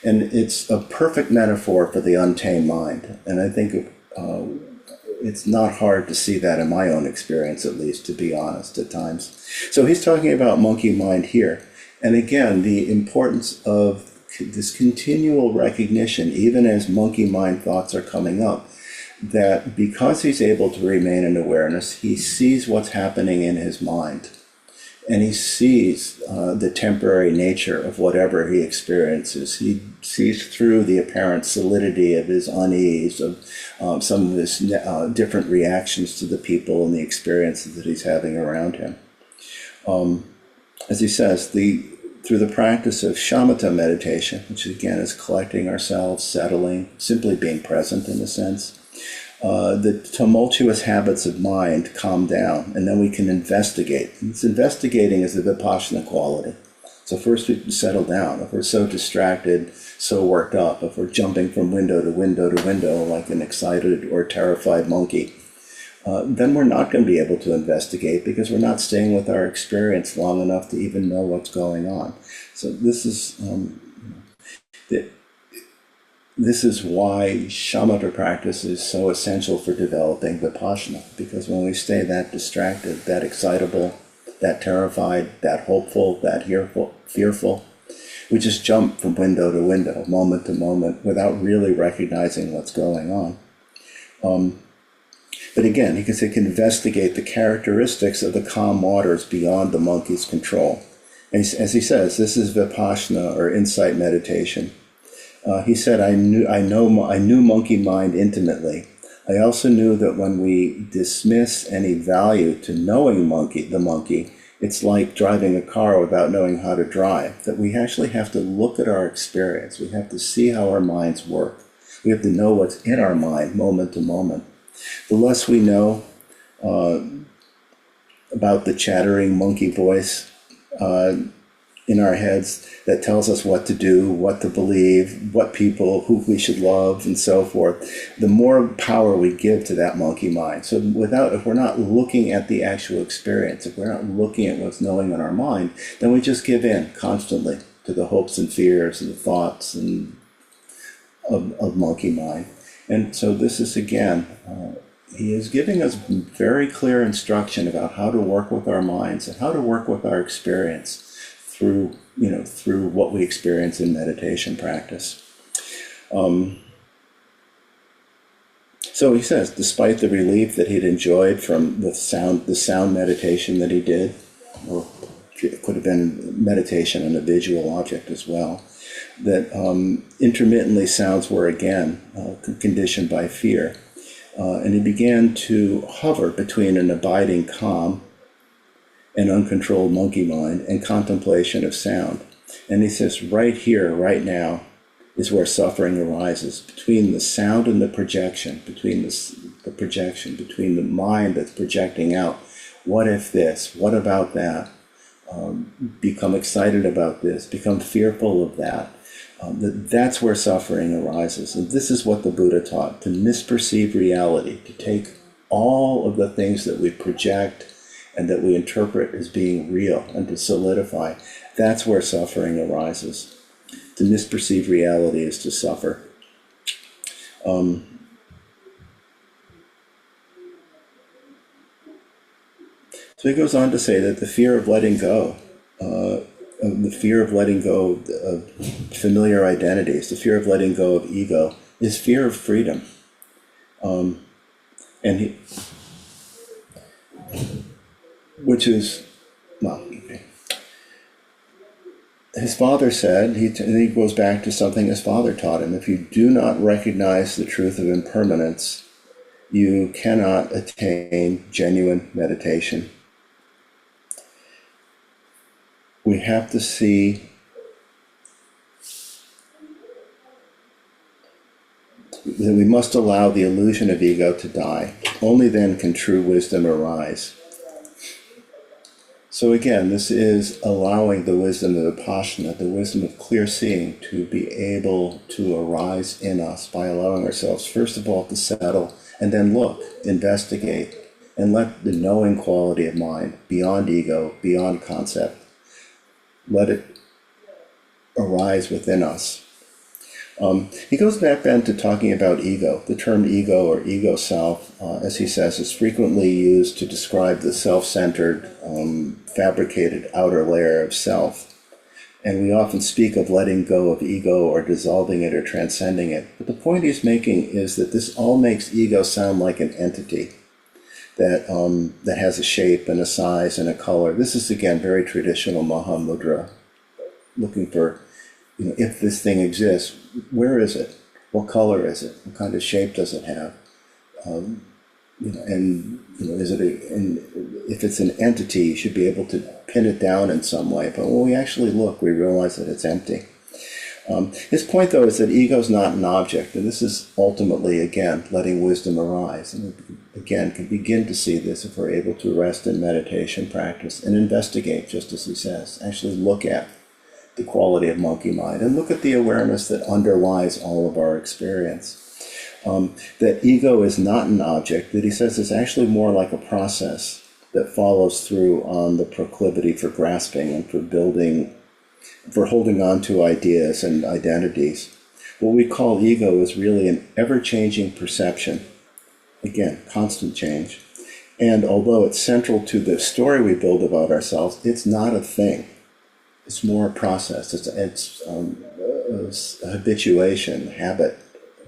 And it's a perfect metaphor for the untamed mind. And I think it's not hard to see that in my own experience, at least, to be honest, at times. So he's talking about monkey mind here. And again, the importance of this continual recognition, even as monkey mind thoughts are coming up, that because he's able to remain in awareness, he sees what's happening in his mind. And he sees the temporary nature of whatever he experiences. He sees through the apparent solidity of his unease, of some of his different reactions to the people and the experiences that he's having around him. As he says, through the practice of shamatha meditation, which again is collecting ourselves, settling, simply being present in a sense, the tumultuous habits of mind calm down, and then we can investigate. This investigating is the vipassana quality. So first we settle down. If we're so distracted, so worked up, if we're jumping from window to window to window like an excited or terrified monkey, then we're not going to be able to investigate because we're not staying with our experience long enough to even know what's going on. So this is This is why shamatha practice is so essential for developing vipassana, because when we stay that distracted, that excitable, that terrified, that hopeful, that fearful, we just jump from window to window, moment to moment, without really recognizing what's going on. But again, he can investigate the characteristics of the calm waters beyond the monkey's control. And as he says, this is vipassana, or insight meditation. He said, I knew monkey mind intimately. I also knew that when we dismiss any value to knowing the monkey, it's like driving a car without knowing how to drive, that we actually have to look at our experience. We have to see how our minds work. We have to know what's in our mind moment to moment. The less we know about the chattering monkey voice in our heads that tells us what to do, what to believe, what people, who we should love, and so forth, the more power we give to that monkey mind. So if we're not looking at the actual experience, if we're not looking at what's knowing in our mind, then we just give in constantly to the hopes and fears and the thoughts and of monkey mind. And so this is, again, he is giving us very clear instruction about how to work with our minds and how to work with our experience through what we experience in meditation practice. So he says, despite the relief that he'd enjoyed from the sound meditation that he did, or it could have been meditation on a visual object as well, that intermittently sounds were again conditioned by fear. And he began to hover between an abiding calm and uncontrolled monkey mind and contemplation of sound. And he says, right here, right now, is where suffering arises, between the sound and the projection, between the mind that's projecting out, what if this, what about that, become excited about this, become fearful of that. That's where suffering arises. And this is what the Buddha taught, to misperceive reality, to take all of the things that we project and that we interpret as being real and to solidify. That's where suffering arises. To misperceive reality is to suffer. So he goes on to say that the fear of letting go, of familiar identities, the fear of letting go of ego, is fear of freedom. Which is, his father said, and he goes back to something his father taught him, if you do not recognize the truth of impermanence, you cannot attain genuine meditation. We have to see that we must allow the illusion of ego to die. Only then can true wisdom arise. So again, this is allowing the wisdom of Vipassana, the wisdom of clear seeing, to be able to arise in us by allowing ourselves, first of all, to settle, and then look, investigate, and let the knowing quality of mind, beyond ego, beyond concept, let it arise within us. He goes back then to talking about ego. The term ego or ego self, as he says, is frequently used to describe the self-centered, fabricated outer layer of self. And we often speak of letting go of ego or dissolving it or transcending it. But the point he's making is that this all makes ego sound like an entity that has a shape and a size and a color. This is, again, very traditional Mahamudra, looking for, if this thing exists, where is it? What color is it? What kind of shape does it have? Is it and if it's an entity, you should be able to pin it down in some way. But when we actually look, we realize that it's empty. His point, though, is that ego is not an object, and this is ultimately, again, letting wisdom arise. And we, again, can begin to see this if we're able to rest in meditation practice and investigate, just as he says, actually look at the quality of monkey mind and look at the awareness that underlies all of our experience. That ego is not an object, that he says is actually more like a process that follows through on the proclivity for grasping and for holding on to ideas and identities. What we call ego is really an ever-changing perception. Again, constant change. And although it's central to the story we build about ourselves, it's not a thing. It's more a process. It's a habituation, habit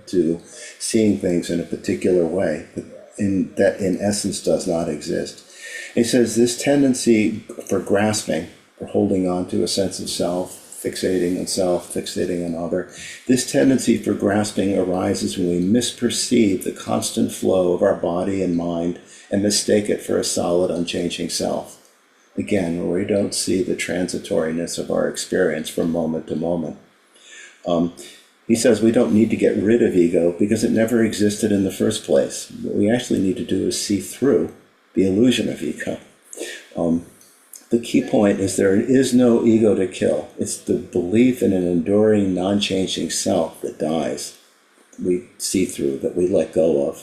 to seeing things in a particular way that in essence does not exist. He says this tendency for grasping, for holding on to a sense of self, fixating on self, fixating on other, this tendency for grasping arises when we misperceive the constant flow of our body and mind and mistake it for a solid, unchanging self. Again, where we don't see the transitoriness of our experience from moment to moment. He says we don't need to get rid of ego because it never existed in the first place. What we actually need to do is see through the illusion of ego. The key point is there is no ego to kill. It's the belief in an enduring, non-changing self that dies, we see through, that we let go of.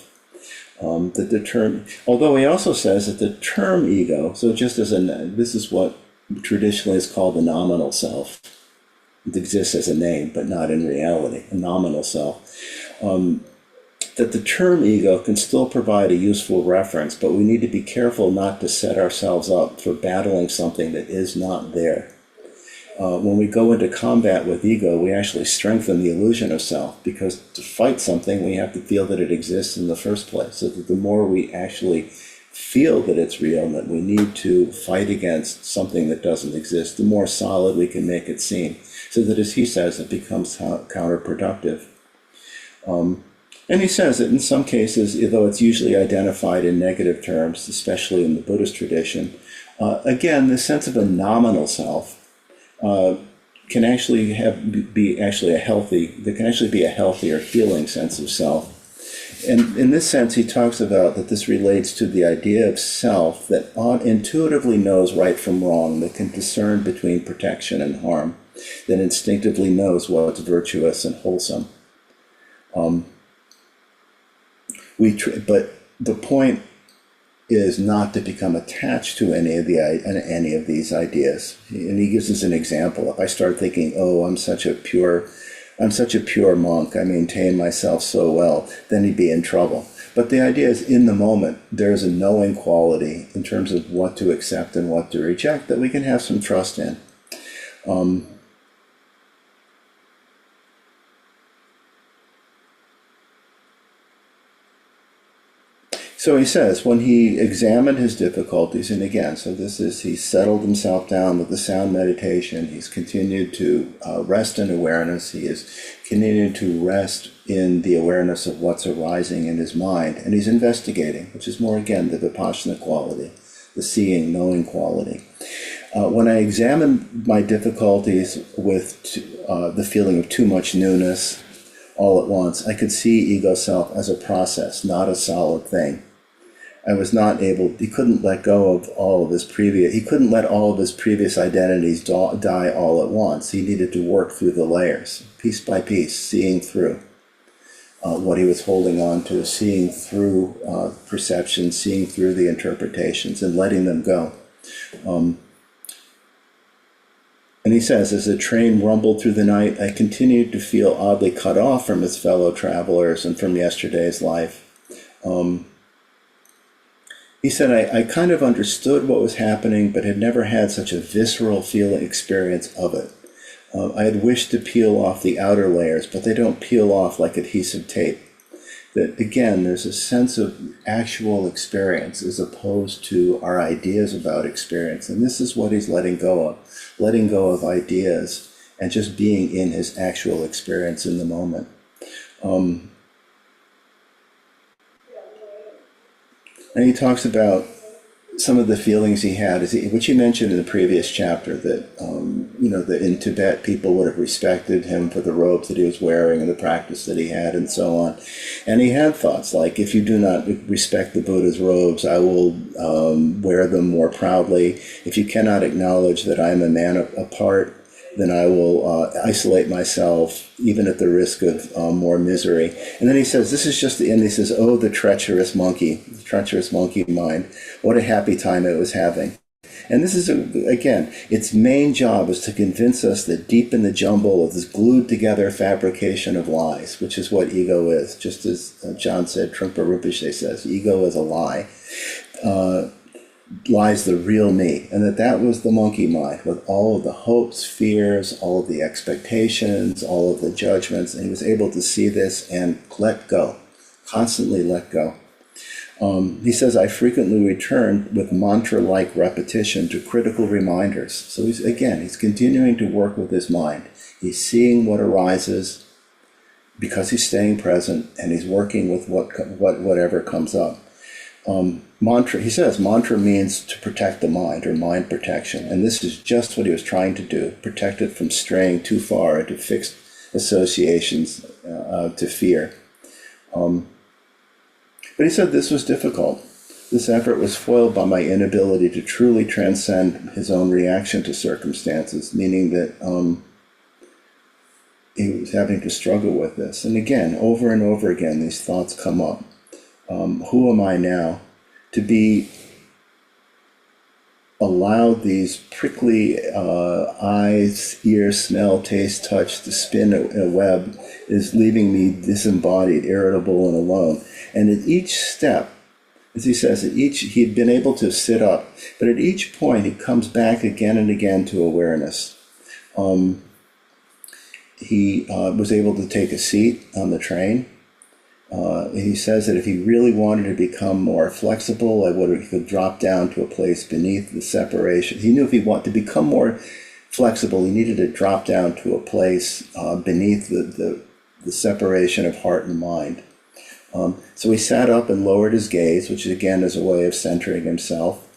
Although he also says that the term ego, so just this is what traditionally is called the nominal self. It exists as a name, but not in reality, a nominal self. That the term ego can still provide a useful reference, but we need to be careful not to set ourselves up for battling something that is not there. When we go into combat with ego, we actually strengthen the illusion of self, because to fight something, we have to feel that it exists in the first place. So that the more we actually feel that it's real, and that we need to fight against something that doesn't exist, the more solid we can make it seem. So that, as he says, it becomes counterproductive. And he says that in some cases, though it's usually identified in negative terms, especially in the Buddhist tradition, again, the sense of a nominal self can actually be a healthier, healing sense of self. And in this sense, he talks about that this relates to the idea of self that intuitively knows right from wrong, that can discern between protection and harm, that instinctively knows what's virtuous and wholesome. But the point is not to become attached to any of these ideas. And he gives us an example. If I start thinking, "Oh, I'm such a pure monk, I maintain myself so well," then he'd be in trouble. But the idea is, in the moment, there's a knowing quality in terms of what to accept and what to reject that we can have some trust in. So he says, when he examined his difficulties, and again, he settled himself down with the sound meditation, he's continued to rest in awareness, he is continuing to rest in the awareness of what's arising in his mind, and he's investigating, which is more, again, the Vipassana quality, the seeing, knowing quality. When I examined my difficulties with the feeling of too much newness all at once, I could see ego self as a process, not a solid thing. He couldn't let all of his previous identities die all at once. He needed to work through the layers, piece by piece, seeing through what he was holding on to, seeing through perception, seeing through the interpretations, and letting them go. And he says, as the train rumbled through the night, I continued to feel oddly cut off from his fellow travelers and from yesterday's life. He said, I kind of understood what was happening, but had never had such a visceral experience of it. I had wished to peel off the outer layers, but they don't peel off like adhesive tape. That again, there's a sense of actual experience as opposed to our ideas about experience. And this is what he's letting go of ideas and just being in his actual experience in the moment. And he talks about some of the feelings he had, which he mentioned in the previous chapter, that that in Tibet people would have respected him for the robes that he was wearing and the practice that he had and so on. And he had thoughts like, if you do not respect the Buddha's robes, I will wear them more proudly. If you cannot acknowledge that I am a man apart, then I will isolate myself, even at the risk of more misery. And then he says, this is just the end. He says, oh, the treacherous monkey mind. What a happy time it was having. And this is, again, its main job is to convince us that deep in the jumble of this glued together fabrication of lies, which is what ego is, just as John said, Trungpa Rinpoche says, ego is a lie. Lies the real me, and that was the monkey mind with all of the hopes, fears, all of the expectations, all of the judgments, and he was able to see this and let go, constantly let go. He says, I frequently return with mantra-like repetition to critical reminders. So he's continuing to work with his mind. He's seeing what arises because he's staying present, and he's working with whatever comes up. Mantra, he says, mantra means to protect the mind, or mind protection. And this is just what he was trying to do, protect it from straying too far into fixed associations to fear. But he said this was difficult. This effort was foiled by my inability to truly transcend his own reaction to circumstances, meaning that he was having to struggle with this. And again, over and over again, these thoughts come up. Who am I now to be allowed these prickly eyes, ears, smell, taste, touch to spin a web is leaving me disembodied, irritable, and alone. And at each step, as he says, he'd been able to sit up, but at each point he comes back again and again to awareness. He was able to take a seat on the train. He says that if he really wanted to become more flexible, he could drop down to a place beneath the separation. He knew if he wanted to become more flexible, he needed to drop down to a place beneath the separation of heart and mind. So he sat up and lowered his gaze, which again is a way of centering himself.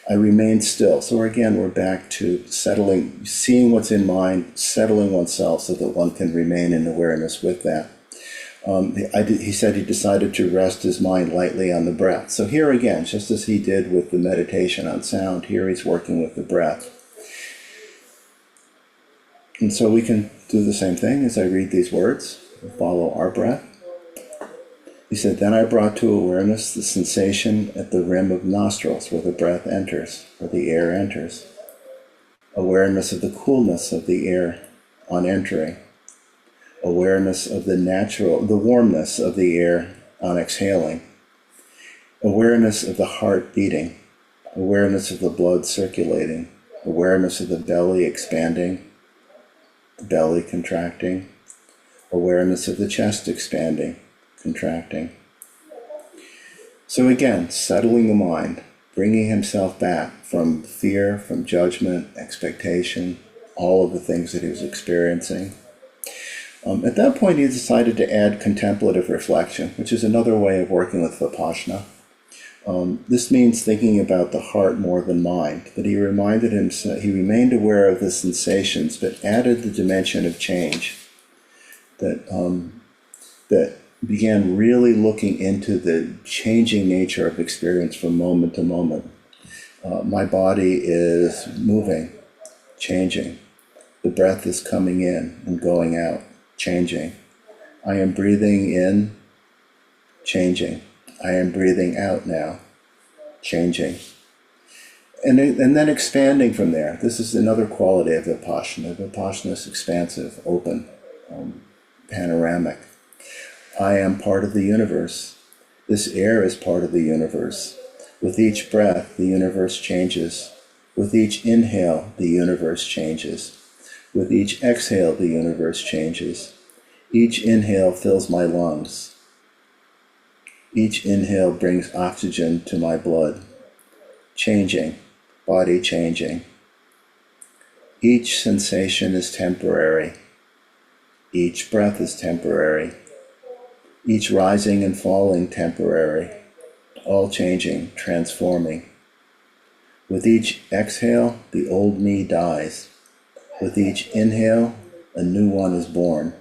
I remained still. So again, we're back to settling, seeing what's in mind, settling oneself so that one can remain in awareness with that. He said he decided to rest his mind lightly on the breath. So here again, just as he did with the meditation on sound, here he's working with the breath. And so we can do the same thing as I read these words, follow our breath. He said, then I brought to awareness the sensation at the rim of nostrils where the breath enters, where the air enters. Awareness of the coolness of the air on entering. Awareness of the warmness of the air on exhaling. Awareness of the heart beating. Awareness of the blood circulating. Awareness of the belly expanding, the belly contracting. Awareness of the chest expanding, contracting. So again, settling the mind, bringing himself back from fear, from judgment, expectation, all of the things that he was experiencing. At that point, he decided to add contemplative reflection, which is another way of working with Vipassana. This means thinking about the heart more than mind, but he reminded himself, he remained aware of the sensations, but added the dimension of change that began really looking into the changing nature of experience from moment to moment. My body is moving, changing. The breath is coming in and going out, changing. I am breathing in, changing. I am breathing out now, changing. And then expanding from there. This is another quality of Vipassana. Vipassana is expansive, open, panoramic. I am part of the universe. This air is part of the universe. With each breath, the universe changes. With each inhale, the universe changes. With each exhale, the universe changes. Each inhale fills my lungs. Each inhale brings oxygen to my blood. Changing, body changing. Each sensation is temporary. Each breath is temporary. Each rising and falling temporary. All changing, transforming. With each exhale, the old me dies. With each inhale, a new one is born.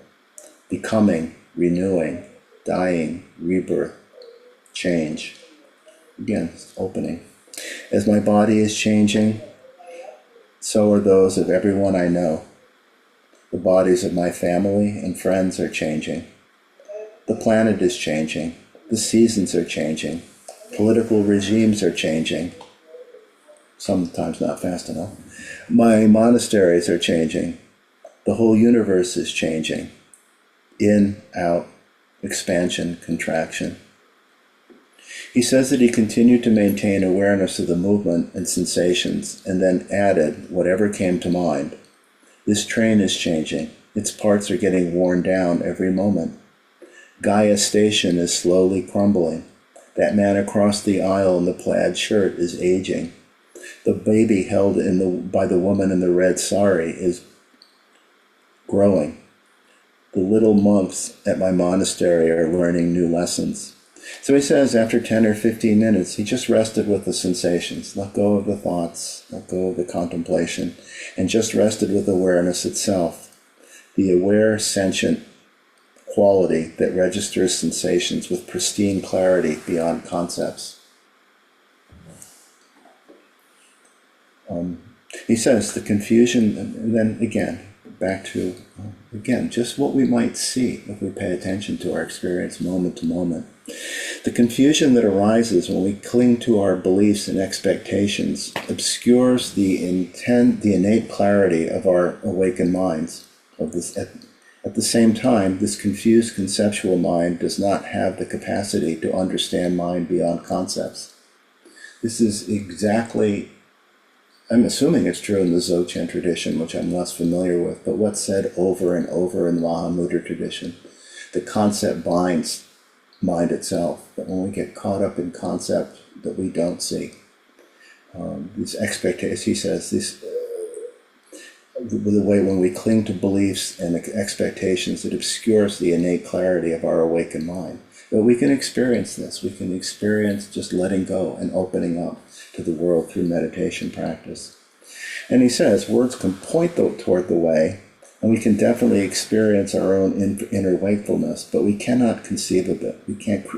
Becoming, renewing, dying, rebirth, change. Again, opening. As my body is changing, so are those of everyone I know. The bodies of my family and friends are changing. The planet is changing. The seasons are changing. Political regimes are changing. Sometimes not fast enough. My monasteries are changing. The whole universe is changing. In, out, expansion, contraction. He says that he continued to maintain awareness of the movement and sensations, and then added whatever came to mind. This train is changing. Its parts are getting worn down every moment. Gaia Station is slowly crumbling. That man across the aisle in the plaid shirt is aging. The baby held by the woman in the red sari is growing. The little monks at my monastery are learning new lessons. So he says after 10 or 15 minutes, he just rested with the sensations, let go of the thoughts, let go of the contemplation, and just rested with awareness itself, the aware, sentient quality that registers sensations with pristine clarity beyond concepts. He says the confusion, and then again, back to, again, just what we might see if we pay attention to our experience moment to moment. The confusion that arises when we cling to our beliefs and expectations obscures the innate clarity of our awakened minds. At the same time, this confused conceptual mind does not have the capacity to understand mind beyond concepts. This is exactly, I'm assuming it's true in the Dzogchen tradition, which I'm less familiar with, but what's said over and over in the Mahamudra tradition. The concept binds mind itself, that when we get caught up in concept that we don't see, these expectations, he says, the way when we cling to beliefs and expectations, it obscures the innate clarity of our awakened mind. But we can experience this. We can experience just letting go and opening up to the world through meditation practice. And he says words can point toward the way, and we can definitely experience our own inner wakefulness, but we cannot conceive of it.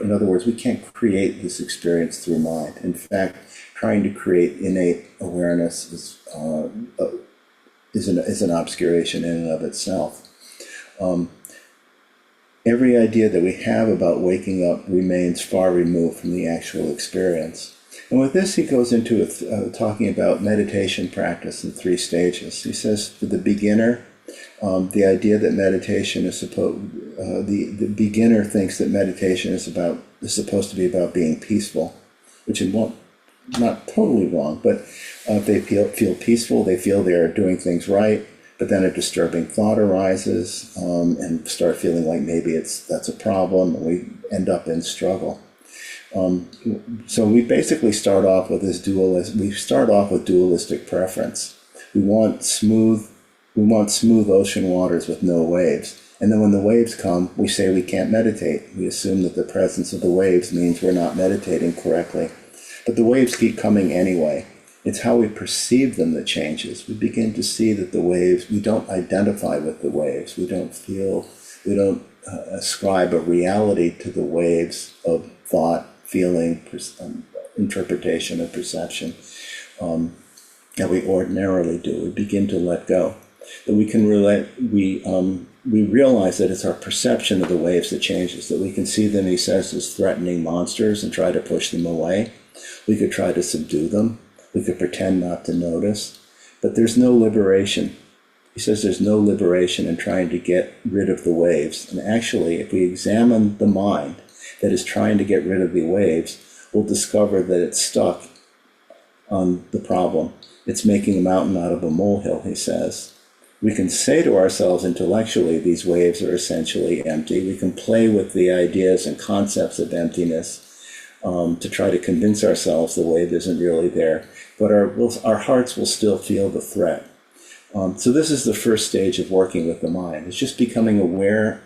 In other words, we can't create this experience through mind. In fact, trying to create innate awareness is an obscuration in and of itself. Every idea that we have about waking up remains far removed from the actual experience. And with this, he goes into talking about meditation practice in 3 stages. He says for the beginner, the idea that meditation is the beginner thinks that meditation is supposed to be about being peaceful, which is not totally wrong, but if they feel peaceful, they feel they're doing things right, but then a disturbing thought arises and start feeling like maybe that's a problem, and we end up in struggle. So we basically start off with dualistic preference. We want smooth ocean waters with no waves. And then when the waves come, we say we can't meditate. We assume that the presence of the waves means we're not meditating correctly. But the waves keep coming anyway. It's how we perceive them that changes. We begin to see that the waves, we don't identify with the waves. We don't ascribe a reality to the waves of thought, feeling, interpretation, and perception that we ordinarily do. We begin to let go. That we can we realize that it's our perception of the waves that changes, that we can see them, he says, as threatening monsters and try to push them away. We could try to subdue them. We could pretend not to notice. But there's no liberation. He says there's no liberation in trying to get rid of the waves. And actually, if we examine the mind that is trying to get rid of the waves, we'll discover that it's stuck on the problem. It's making a mountain out of a molehill, he says. We can say to ourselves intellectually, these waves are essentially empty. We can play with the ideas and concepts of emptiness to try to convince ourselves the wave isn't really there. But our hearts will still feel the threat. So this is the first stage of working with the mind. It's just becoming aware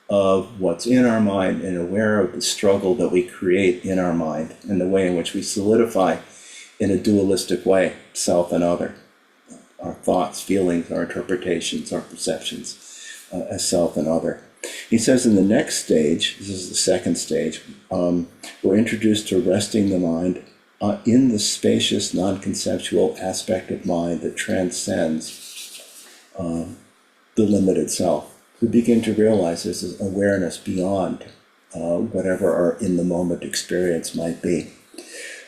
of what's in our mind and aware of the struggle that we create in our mind and the way in which we solidify in a dualistic way, self and other. Our thoughts, feelings, our interpretations, our perceptions as self and other. He says in the next stage, this is the second stage, we're introduced to resting the mind in the spacious, non-conceptual aspect of mind that transcends the limited self. We begin to realize this is awareness beyond whatever our in-the-moment experience might be.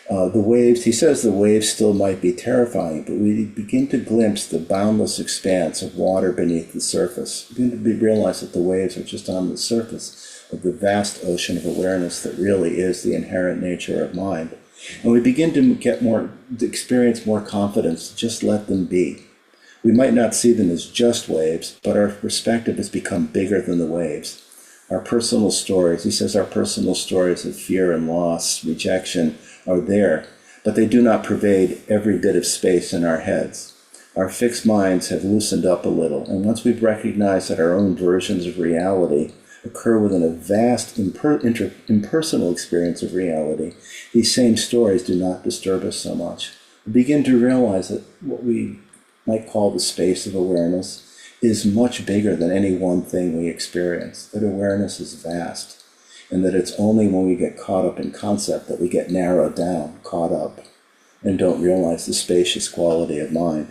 The waves, he says the waves still might be terrifying, but we begin to glimpse the boundless expanse of water beneath the surface. We begin to realize that the waves are just on the surface of the vast ocean of awareness that really is the inherent nature of mind. And we begin to experience more confidence to just let them be. We might not see them as just waves, but our perspective has become bigger than the waves. Our personal stories, he says our personal stories of fear and loss, rejection, are there, but they do not pervade every bit of space in our heads. Our fixed minds have loosened up a little, and once we've recognized that our own versions of reality occur within a vast impersonal experience of reality, these same stories do not disturb us so much. We begin to realize that what we might call the space of awareness is much bigger than any one thing we experience, that awareness is vast. And that it's only when we get caught up in concept that we get narrowed down, caught up, and don't realize the spacious quality of mind.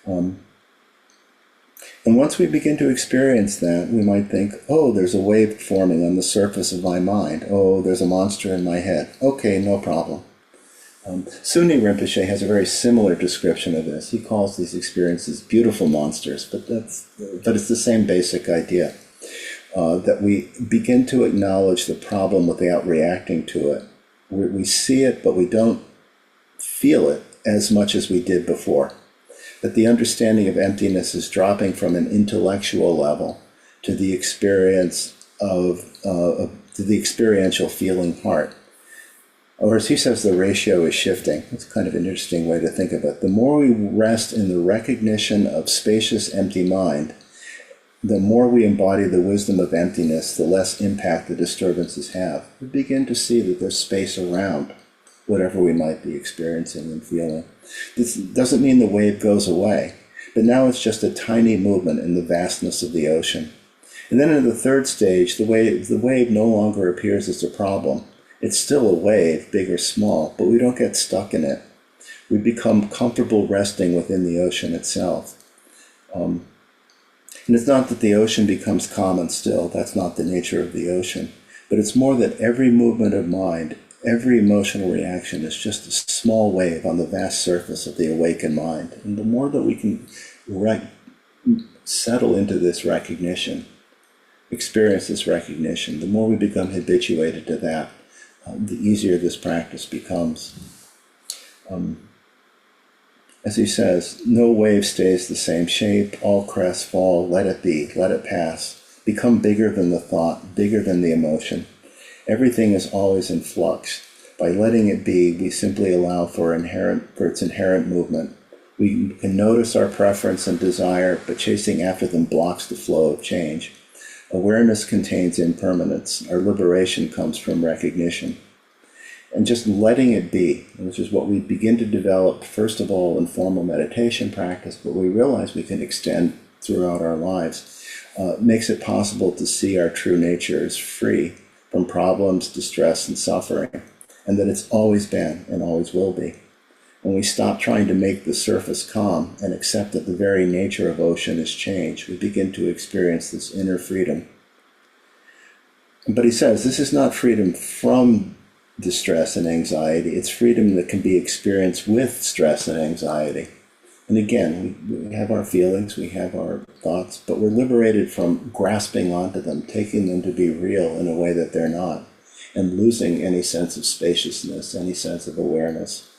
And once we begin to experience that, we might think, oh, there's a wave forming on the surface of my mind. Oh, there's a monster in my head. Okay, no problem. Sunni Rinpoche has a very similar description of this. He calls these experiences beautiful monsters, but it's the same basic idea. That we begin to acknowledge the problem without reacting to it. We see it, but we don't feel it as much as we did before. That the understanding of emptiness is dropping from an intellectual level to the experience to the experiential feeling heart. Or as he says, the ratio is shifting. It's kind of an interesting way to think of it. The more we rest in the recognition of spacious, empty mind, the more we embody the wisdom of emptiness, the less impact the disturbances have. We begin to see that there's space around whatever we might be experiencing and feeling. This doesn't mean the wave goes away, but now it's just a tiny movement in the vastness of the ocean. And then in the third stage, the wave no longer appears as a problem. It's still a wave, big or small, but we don't get stuck in it. We become comfortable resting within the ocean itself. And it's not that the ocean becomes calm and still. That's not the nature of the ocean. But it's more that every movement of mind, every emotional reaction is just a small wave on the vast surface of the awakened mind. And the more that we can settle into this recognition, experience this recognition, the more we become habituated to that, the easier this practice becomes. As he says, no wave stays the same shape, all crests fall, let it be, let it pass. Become bigger than the thought, bigger than the emotion. Everything is always in flux. By letting it be, we simply allow for its inherent movement. We can notice our preference and desire, but chasing after them blocks the flow of change. Awareness contains impermanence. Our liberation comes from recognition. And just letting it be, which is what we begin to develop, first of all, in formal meditation practice, but we realize we can extend throughout our lives, makes it possible to see our true nature as free from problems, distress, and suffering, and that it's always been and always will be. When we stop trying to make the surface calm and accept that the very nature of ocean is change, we begin to experience this inner freedom. But he says this is not freedom from distress and anxiety. It's freedom that can be experienced with stress and anxiety. And again, we have our feelings, we have our thoughts, but we're liberated from grasping onto them, taking them to be real in a way that they're not, and losing any sense of spaciousness, any sense of awareness.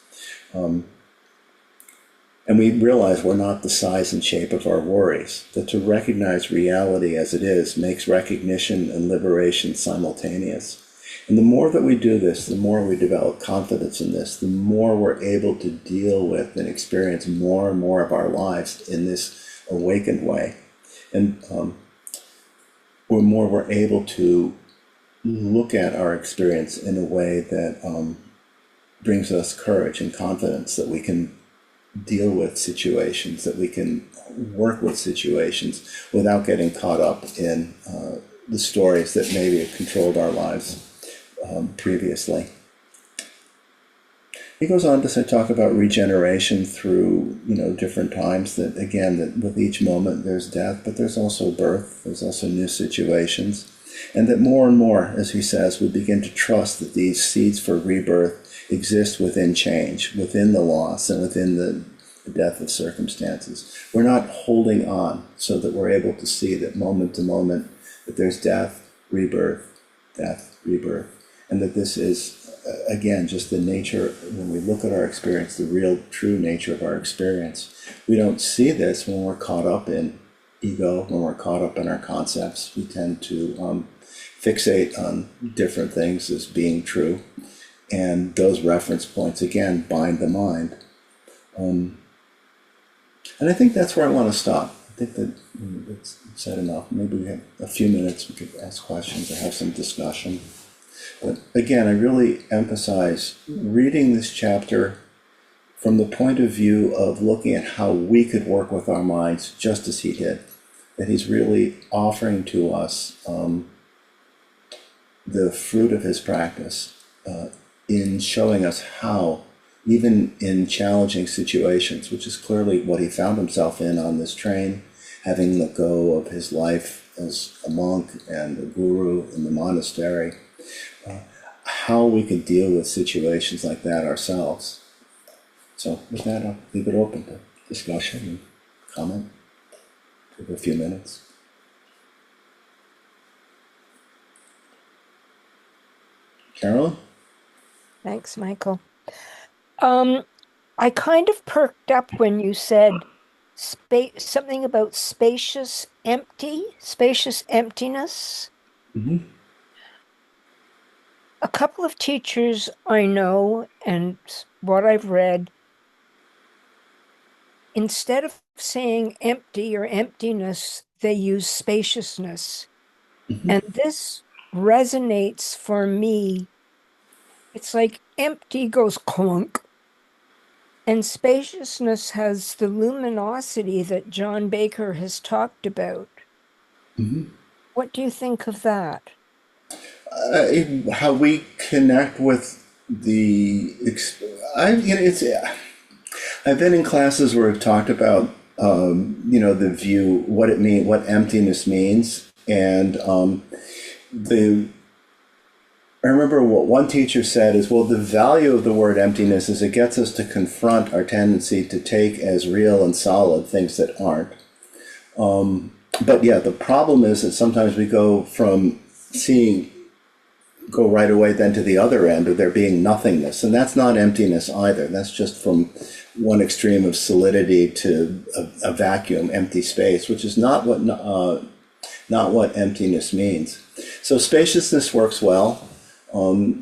And we realize we're not the size and shape of our worries, that to recognize reality as it is makes recognition and liberation simultaneous. And the more that we do this, the more we develop confidence in this, the more we're able to deal with and experience more and more of our lives in this awakened way. And the more we're able to look at our experience in a way that brings us courage and confidence that we can deal with situations, that we can work with situations without getting caught up in the stories that maybe have controlled our lives previously. He goes on to talk about regeneration through, different times, that again, that with each moment there's death, but there's also birth, there's also new situations, and that more and more, as he says, we begin to trust that these seeds for rebirth exist within change, within the loss, and within the death of circumstances. We're not holding on so that we're able to see that moment to moment, that there's death, rebirth, and that this is, again, just the nature, when we look at our experience, the real true nature of our experience. We don't see this when we're caught up in ego, when we're caught up in our concepts. We tend to fixate on different things as being true, and those reference points again bind the mind. And I think that's where I want to stop. I think that it's said enough. Maybe we have a few minutes, we could ask questions or have some discussion. But again, I really emphasize reading this chapter from the point of view of looking at how we could work with our minds just as he did. That he's really offering to us the fruit of his practice in showing us how, even in challenging situations, which is clearly what he found himself in on this train, having let go of his life as a monk and a guru in the monastery, how we could deal with situations like that ourselves. So with that, I'll leave it open to discussion and comment. Give a few minutes. Carolyn? Thanks, Michael. I kind of perked up when you said something about spacious emptiness. Mm-hmm. A couple of teachers I know and what I've read, instead of saying empty or emptiness, they use spaciousness. Mm-hmm. And this resonates for me. It's like empty goes clunk, and spaciousness has the luminosity that John Baker has talked about. Mm-hmm. What do you think of that? How we connect with the, I've been in classes where I've talked about, the view, what emptiness means, and I remember what one teacher said is, well, the value of the word emptiness is it gets us to confront our tendency to take as real and solid things that aren't. But yeah, the problem is that sometimes we go from go right away then to the other end of there being nothingness, and that's not emptiness either. That's just from one extreme of solidity to a vacuum, empty space, which is not what emptiness means. So spaciousness works well.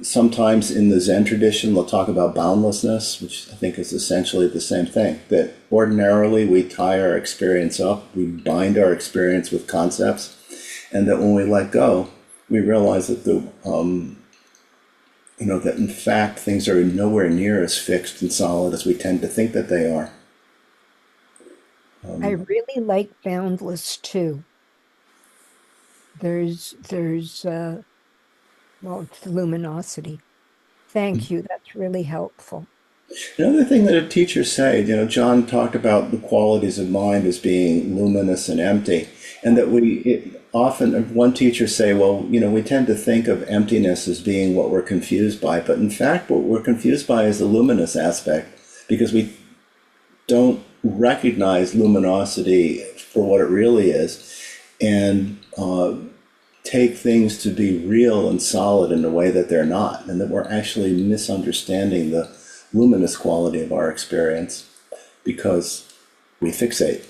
Sometimes in the Zen tradition, they'll talk about boundlessness, which I think is essentially the same thing, that ordinarily we tie our experience up, we bind our experience with concepts, and that when we let go, we realize that that in fact things are nowhere near as fixed and solid as we tend to think that they are. I really like boundless too. There's it's the luminosity. Thank you. That's really helpful. Another thing that a teacher said, John talked about the qualities of mind as being luminous and empty, and that often, one teacher say, well, we tend to think of emptiness as being what we're confused by, but in fact, what we're confused by is the luminous aspect, because we don't recognize luminosity for what it really is, and take things to be real and solid in a way that they're not, and that we're actually misunderstanding the luminous quality of our experience. because we fixate.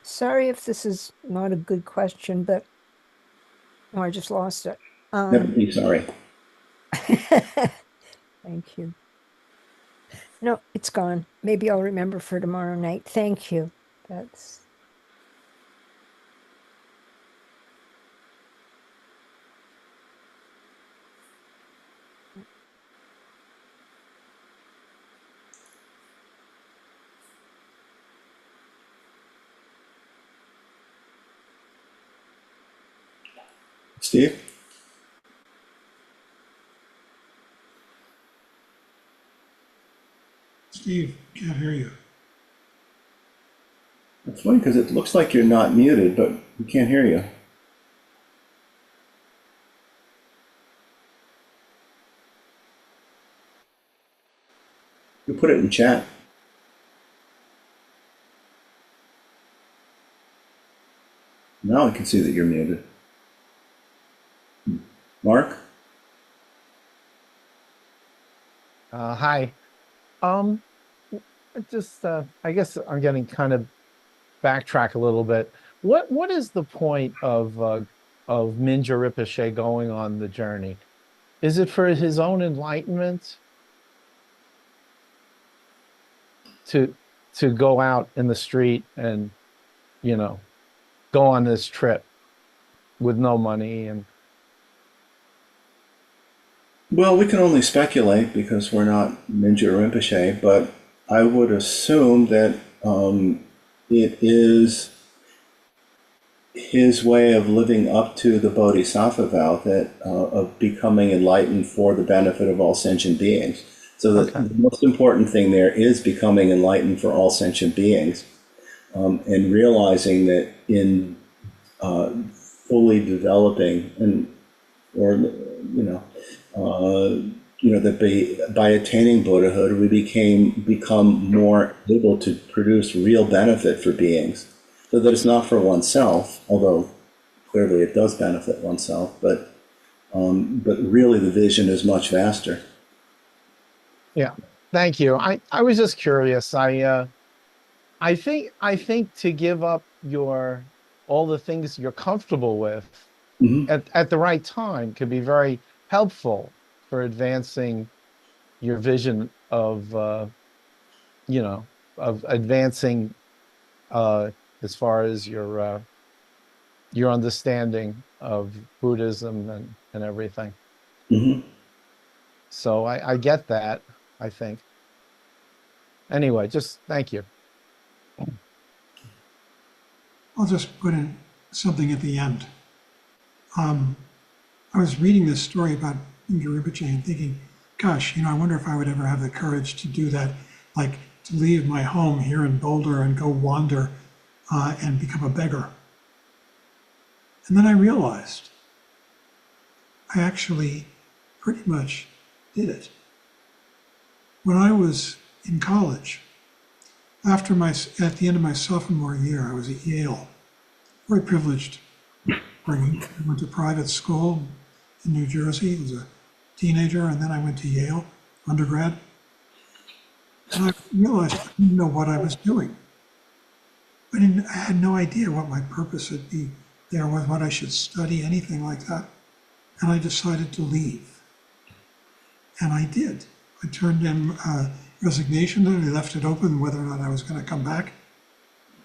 Sorry if this is not a good question, but oh, I just lost it. Never be sorry. Thank you. No, it's gone. Maybe I'll remember for tomorrow night. Thank you. That's Steve? Steve, can't hear you. It's funny because it looks like you're not muted, but we can't hear you. You put it in chat. Now I can see that you're muted. Mark? Hi. Um, just I guess I'm getting kind of backtrack a little bit. What is the point of Mingyur Rinpoche going on the journey? Is it for his own enlightenment to go out in the street and, you know, go on this trip with no money and Well, we can only speculate because we're not Mingyur Rinpoche, but I would assume that it is his way of living up to the Bodhisattva vow that of becoming enlightened for the benefit of all sentient beings. So Okay. the most important thing there is becoming enlightened for all sentient beings, and realizing that in fully developing that by attaining Buddhahood, we become more able to produce real benefit for beings. So that it's not for oneself, although clearly it does benefit oneself, but really the vision is much vaster. Yeah. Thank you. I was just curious. I think to give up all the things you're comfortable with Hmm. at the right time could be very helpful for advancing your vision of advancing as far as your understanding of Buddhism and everything. Hmm. So I get that, I think. Anyway, just thank you. I'll just put in something at the end. I was reading this story about Mingyur Rinpoche and thinking, gosh, I wonder if I would ever have the courage to do that, like to leave my home here in Boulder and go wander and become a beggar. And then I realized I actually pretty much did it. When I was in college, at the end of my sophomore year, I was at Yale, very privileged upbringing. I went to private school in New Jersey as a teenager, and then I went to Yale undergrad. And I realized I didn't know what I was doing. I had no idea what my purpose would be there, what I should study, anything like that. And I decided to leave. And I did. I turned in a resignation and I left it open whether or not I was going to come back.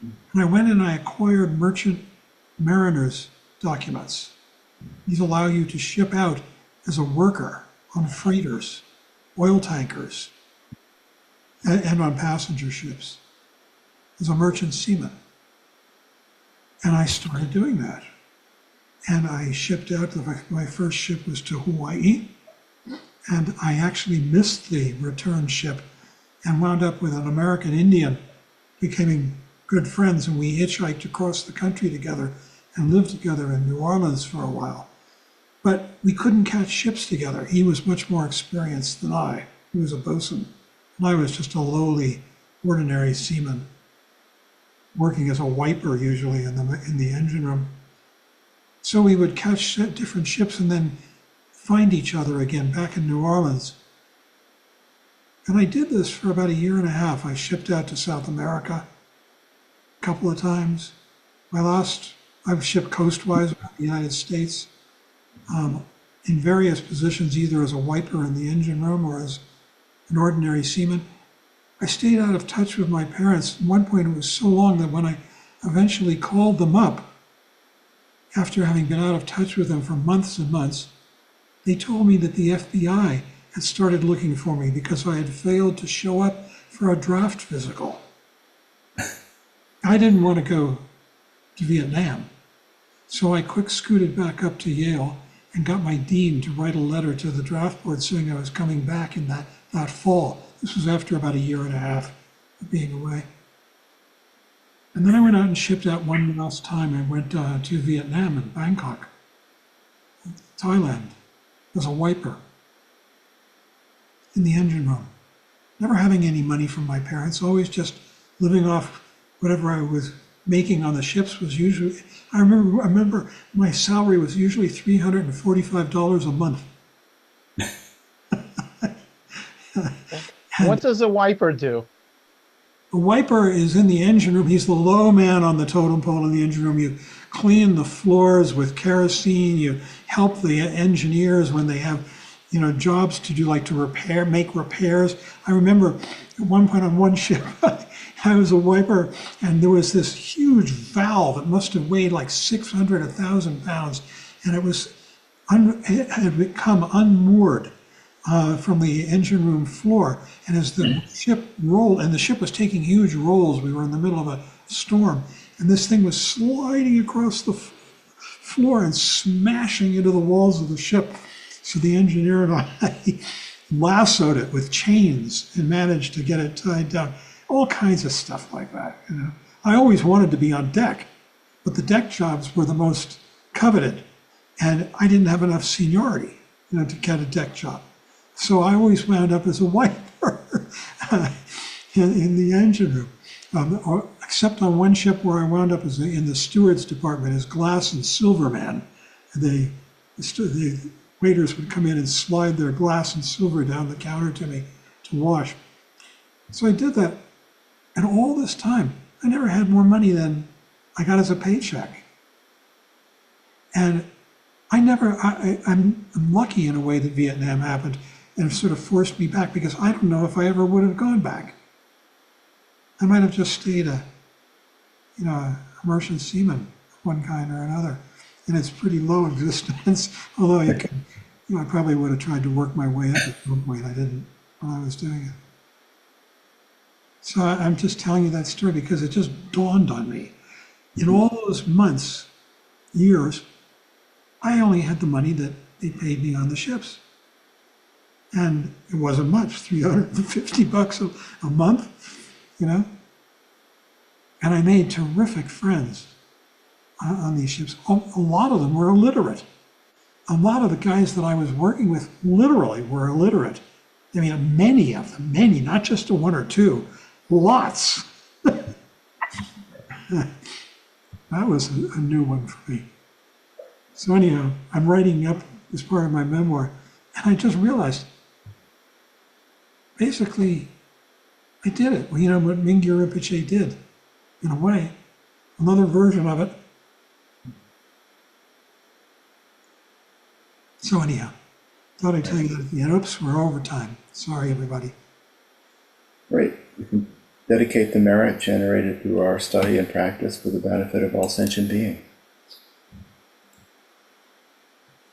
And I went and I acquired merchant mariners documents. These allow you to ship out as a worker on freighters, oil tankers, and on passenger ships as a merchant seaman. And I started doing that. And I shipped out, my first ship was to Hawaii. And I actually missed the return ship and wound up with an American Indian, becoming good friends. And we hitchhiked across the country together and lived together in New Orleans for a while. But we couldn't catch ships together. He was much more experienced than I. He was a bosun. And I was just a lowly, ordinary seaman, working as a wiper usually in the engine room. So we would catch different ships and then find each other again back in New Orleans. And I did this for about a year and a half. I shipped out to South America a couple of times. I've shipped coastwise around the United States in various positions, either as a wiper in the engine room or as an ordinary seaman. I stayed out of touch with my parents. At one point, it was so long that when I eventually called them up, after having been out of touch with them for months and months, they told me that the FBI had started looking for me because I had failed to show up for a draft physical. I didn't want to go to Vietnam, so I quick scooted back up to Yale and got my dean to write a letter to the draft board saying I was coming back in that fall. This was after about a year and a half of being away. And then I went out and shipped out one last time. I went to Vietnam and Bangkok, Thailand, as a wiper in the engine room. Never having any money from my parents, always just living off whatever I was making on the ships was usually, I remember my salary was usually $345 a month. What does a wiper do? A wiper is in the engine room. He's the low man on the totem pole in the engine room. You clean the floors with kerosene. You help the engineers when they have, jobs to do, like to make repairs. I remember at one point on one ship, I was a wiper, and there was this huge valve that must have weighed like 600, 1,000 pounds, and it had become unmoored from the engine room floor. And as the ship rolled, and the ship was taking huge rolls, we were in the middle of a storm, and this thing was sliding across the floor and smashing into the walls of the ship. So the engineer and I lassoed it with chains and managed to get it tied down. All kinds of stuff like that. I always wanted to be on deck, but the deck jobs were the most coveted, and I didn't have enough seniority, to get a deck job. So I always wound up as a wiper in the engine room, except on one ship where I wound up in the steward's department as glass and silver man. The waiters would come in and slide their glass and silver down the counter to me to wash. So I did that. And all this time, I never had more money than I got as a paycheck. And I'm lucky in a way that Vietnam happened and it sort of forced me back, because I don't know if I ever would have gone back. I might have just stayed a merchant seaman of one kind or another. And it's pretty low existence, although I probably would have tried to work my way up at some point. I didn't when I was doing it. So I'm just telling you that story because it just dawned on me. In all those months, years, I only had the money that they paid me on the ships. And it wasn't much, $350 a month, And I made terrific friends on these ships. A lot of them were illiterate. A lot of the guys that I was working with literally were illiterate. I mean, many of them, not just one or two, lots. That was a new one for me. So anyhow, I'm writing up as part of my memoir, and I just realized, basically, I did it. Well, what Mingyur Rinpoche did, in a way, another version of it. So anyhow, thought I'd tell you that at the end. Oops, we're over time. Sorry, everybody. Great. We can dedicate the merit generated through our study and practice for the benefit of all sentient beings.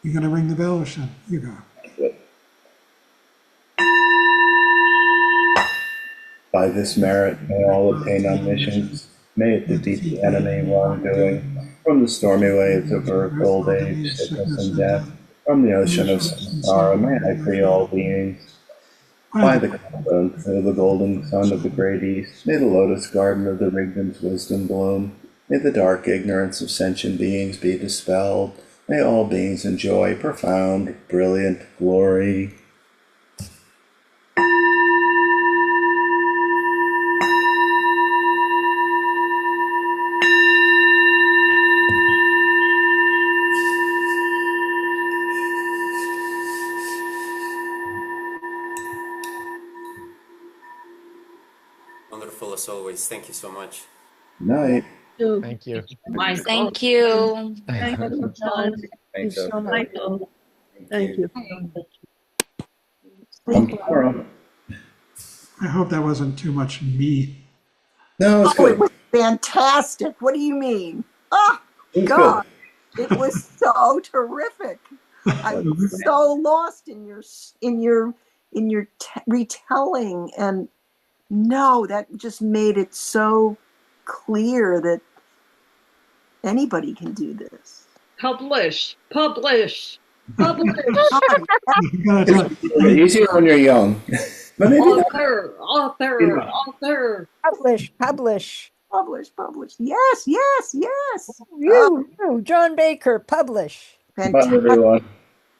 You gonna ring the bell or something? You go. By this merit, may all obtain omniscience. May it defeat the enemy wrongdoing. From the stormy waves of earth, old age, sickness, and death. From the ocean of samsara, may I free all beings. By the confidence of the golden sun of the great east, may the lotus garden of the Rigdon's wisdom bloom. May the dark ignorance of sentient beings be dispelled. May all beings enjoy profound, brilliant glory. as always. Thank you so much. Night. Thank you. Michael. Thank you. Thank you, Thank John. you Thanks, so much. Michael. Thank you. Come tomorrow. I hope that wasn't too much me. No, it's Oh, it good. was fantastic. What do you mean? Oh, It's God, it was so terrific. I Good. was so lost in your retelling, and no, that just made it so clear that anybody can do this. Publish, publish, publish. God, You gotta tell- It's easier when you're young. But maybe not. Author. Publish. publish. Yes, yes, yes. You, John Baker, publish. Bye, Fantastic. everyone.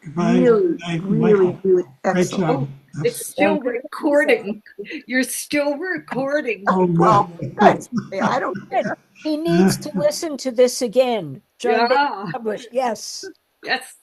Goodbye. Really, Good night, really, Michael. really Great excellent. job. It's still recording. You're still recording. Oh, Well, no. that's okay. I don't care. He needs to listen to this again. John Baker, Yeah. publish. Yes. Yes.